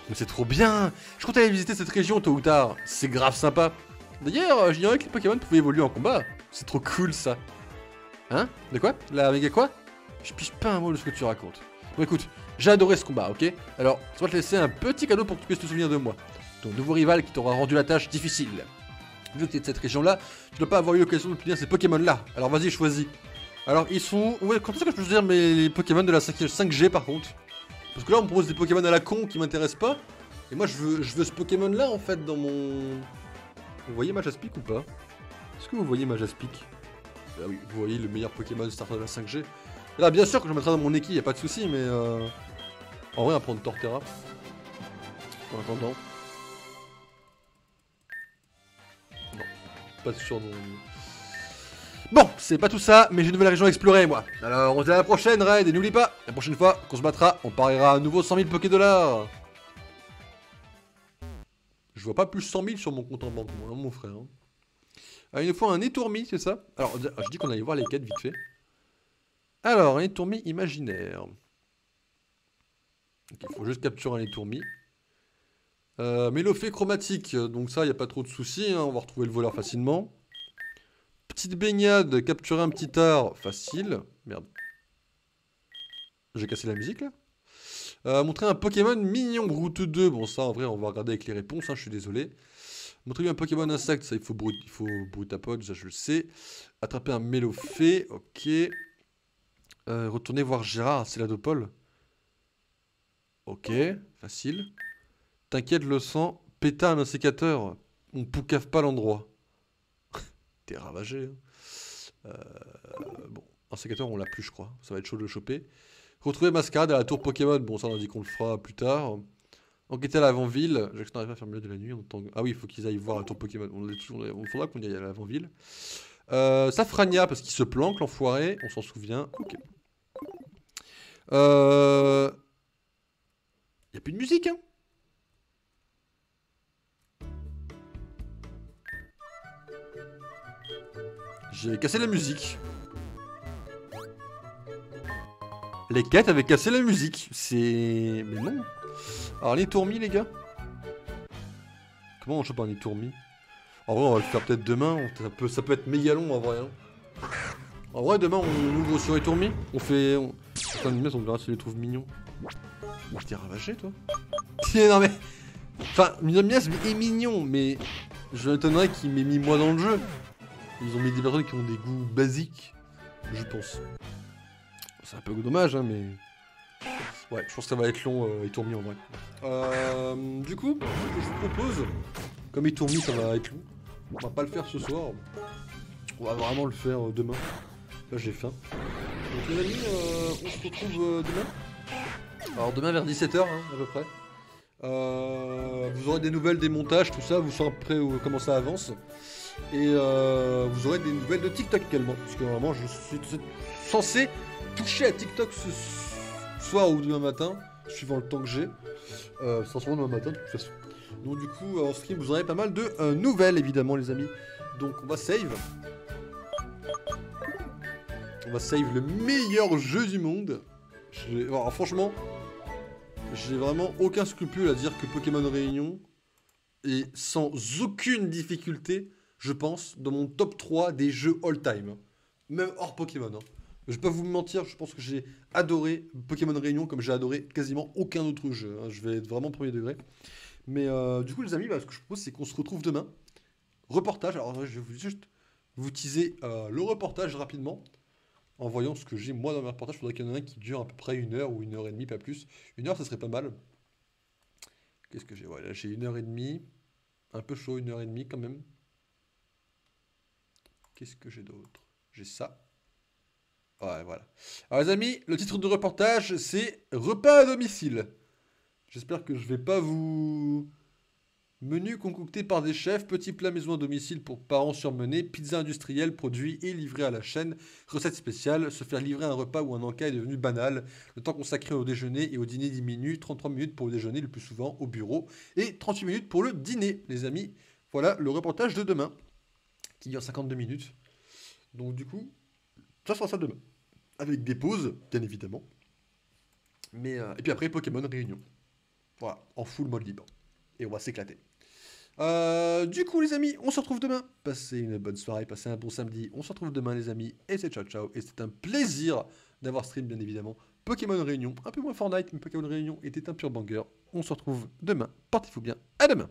Mais c'est trop bien. Je compte aller visiter cette région tôt ou tard. C'est grave sympa. D'ailleurs, j'ignorais que les Pokémon pouvaient évoluer en combat. C'est trop cool ça. Hein? De quoi? La méga quoi? Je pige pas un mot de ce que tu racontes. Bon écoute, j'ai adoré ce combat, ok? Alors, ça va te laisser un petit cadeau pour que tu puisses te souvenir de moi. Ton nouveau rival qui t'aura rendu la tâche difficile. Vu que tu es de cette région-là, tu dois pas avoir eu l'occasion de punir ces Pokémon-là. Alors vas-y, choisis. Alors, ils sont... Ouais, quand est-ce que je peux te dire les Pokémon de la 5G par contre? Parce que là, on me propose des Pokémon à la con qui m'intéressent pas. Et moi, je veux ce Pokémon-là, en fait, dans mon... Vous voyez Majaspic ou pas? Est-ce que vous voyez Majaspic? Ah oui, vous voyez le meilleur Pokémon starter de la 5G. Et là, bien sûr que je le mettrai dans mon équipe, y a pas de souci, mais... En vrai, on va prendre Torterra. En attendant. Non, pas sûr non. Bon, c'est pas tout ça, mais j'ai une nouvelle région à explorer, moi. Alors, on se dit à la prochaine, Raid, et n'oublie pas, la prochaine fois qu'on se battra, on pariera à nouveau 100 000 Poké-Dollars. Je vois pas plus 100 000 sur mon compte en banque, mon frère. Hein. Ah, il nous faut un étourmi, c'est ça? Alors, je dis qu'on allait voir les quêtes vite fait. Alors, un étourmi imaginaire. Donc, il faut juste capturer un étourmi. Mélophée chromatique, donc ça, il n'y a pas trop de soucis, hein, on va retrouver le voleur facilement. Petite baignade, capturer un petit art, facile. Merde. J'ai cassé la musique là. Montrer un Pokémon mignon, Route 2. Bon, ça en vrai, on va regarder avec les réponses, hein, je suis désolé. Montrer un Pokémon insecte, ça il faut Brutapod, ça je le sais. Attraper un Mélophée, ok. Retourner voir Gérard, c'est la Dopole. Ok, facile. T'inquiète, le sang. Péta un insécateur. On poucave pas l'endroit. T'es ravagé. Hein. Bon, insécateur, on l'a plus, je crois. Ça va être chaud de le choper. Retrouver Mascarade à la tour Pokémon. Bon, ça, on a dit qu'on le fera plus tard. Enquêter à l'avant-ville. Jackson n'arrive pas à faire mieux de la nuit. Ah oui, il faut qu'ils aillent voir ton Pokémon. On faudra qu'on y aille à l'avant-ville. Safrania, parce qu'il se planque, l'enfoiré. On s'en souvient. Ok. Y a plus de musique, hein. J'ai cassé la musique. Les quêtes avaient cassé la musique. C'est... Mais non. Alors, les tourmis, les gars. Comment on chope un tourmis? En vrai, on va le faire peut-être demain. Ça peut être méga long en vrai. Hein. En vrai, demain, on ouvre sur les tourmis. On fait. Enfin, une on verra si les trouve mignons. Moi, je t'ai ravagé, toi. Non, mais. Enfin, Mias est mignon, mais. Je m'étonnerais qu'il m'ait mis moi dans le jeu. Ils ont mis des personnes qui ont des goûts basiques, je pense. C'est un peu dommage, hein, mais... Ouais, je pense que ça va être long, les tourmis, en vrai. Du coup, ce que je vous propose, comme les tourmis, ça va être long. On va pas le faire ce soir. On va vraiment le faire demain. Là, j'ai faim. Donc, les amis, on se retrouve demain. Alors, demain vers 17h, hein, à peu près. Vous aurez des nouvelles des montages, tout ça, vous saurez après comment ça avance. Et vous aurez des nouvelles de TikTok également. Parce que vraiment, je suis censé toucher à TikTok ce soir ou demain matin, suivant le temps que j'ai. C'est en ce moment demain matin, de toute façon. Donc, du coup, en stream, vous aurez pas mal de nouvelles, évidemment, les amis. Donc, on va save. On va save le meilleur jeu du monde. Alors, franchement, j'ai vraiment aucun scrupule à dire que Pokémon Réunion est sans aucune difficulté, je pense, dans mon top 3 des jeux all-time. Même hors Pokémon. Hein. Je vais pas vous mentir, je pense que j'ai adoré Pokémon Réunion comme j'ai adoré quasiment aucun autre jeu. Hein. Je vais être vraiment premier degré. Mais du coup, les amis, ce que je propose, c'est qu'on se retrouve demain. Reportage. Alors, je vais juste vous teaser le reportage rapidement. En voyant ce que j'ai moi dans mes reportages, il faudrait qu'il y en ait un qui dure à peu près 1 heure ou 1 heure et demie, pas plus. 1 heure, ça serait pas mal. Qu'est-ce que j'ai? Voilà, j'ai 1 heure et demie. Un peu chaud, 1 heure et demie quand même. Qu'est-ce que j'ai d'autre? J'ai ça. Ouais, voilà. Alors les amis, le titre de reportage, c'est Repas à domicile. J'espère que je vais pas vous... Menu concocté par des chefs, petits plats maison à domicile pour parents surmenés, pizza industrielle, produit et livré à la chaîne, recette spéciale, se faire livrer un repas ou un encas est devenu banal, le temps consacré au déjeuner et au dîner diminue, 33 minutes pour le déjeuner le plus souvent au bureau, et 38 minutes pour le dîner, les amis. Voilà le reportage de demain, qui dure 52 minutes. Donc du coup, ça sera ça demain. Avec des pauses, bien évidemment. Mais, et puis après, Pokémon Réunion. Voilà, en full mode libre. Et on va s'éclater. Du coup, les amis, on se retrouve demain. Passez une bonne soirée, passez un bon samedi. On se retrouve demain, les amis. Et c'est ciao, ciao. Et c'est un plaisir d'avoir stream, bien évidemment. Pokémon Réunion, un peu moins Fortnite, mais Pokémon Réunion était un pur banger. On se retrouve demain. Portez-vous bien. À demain.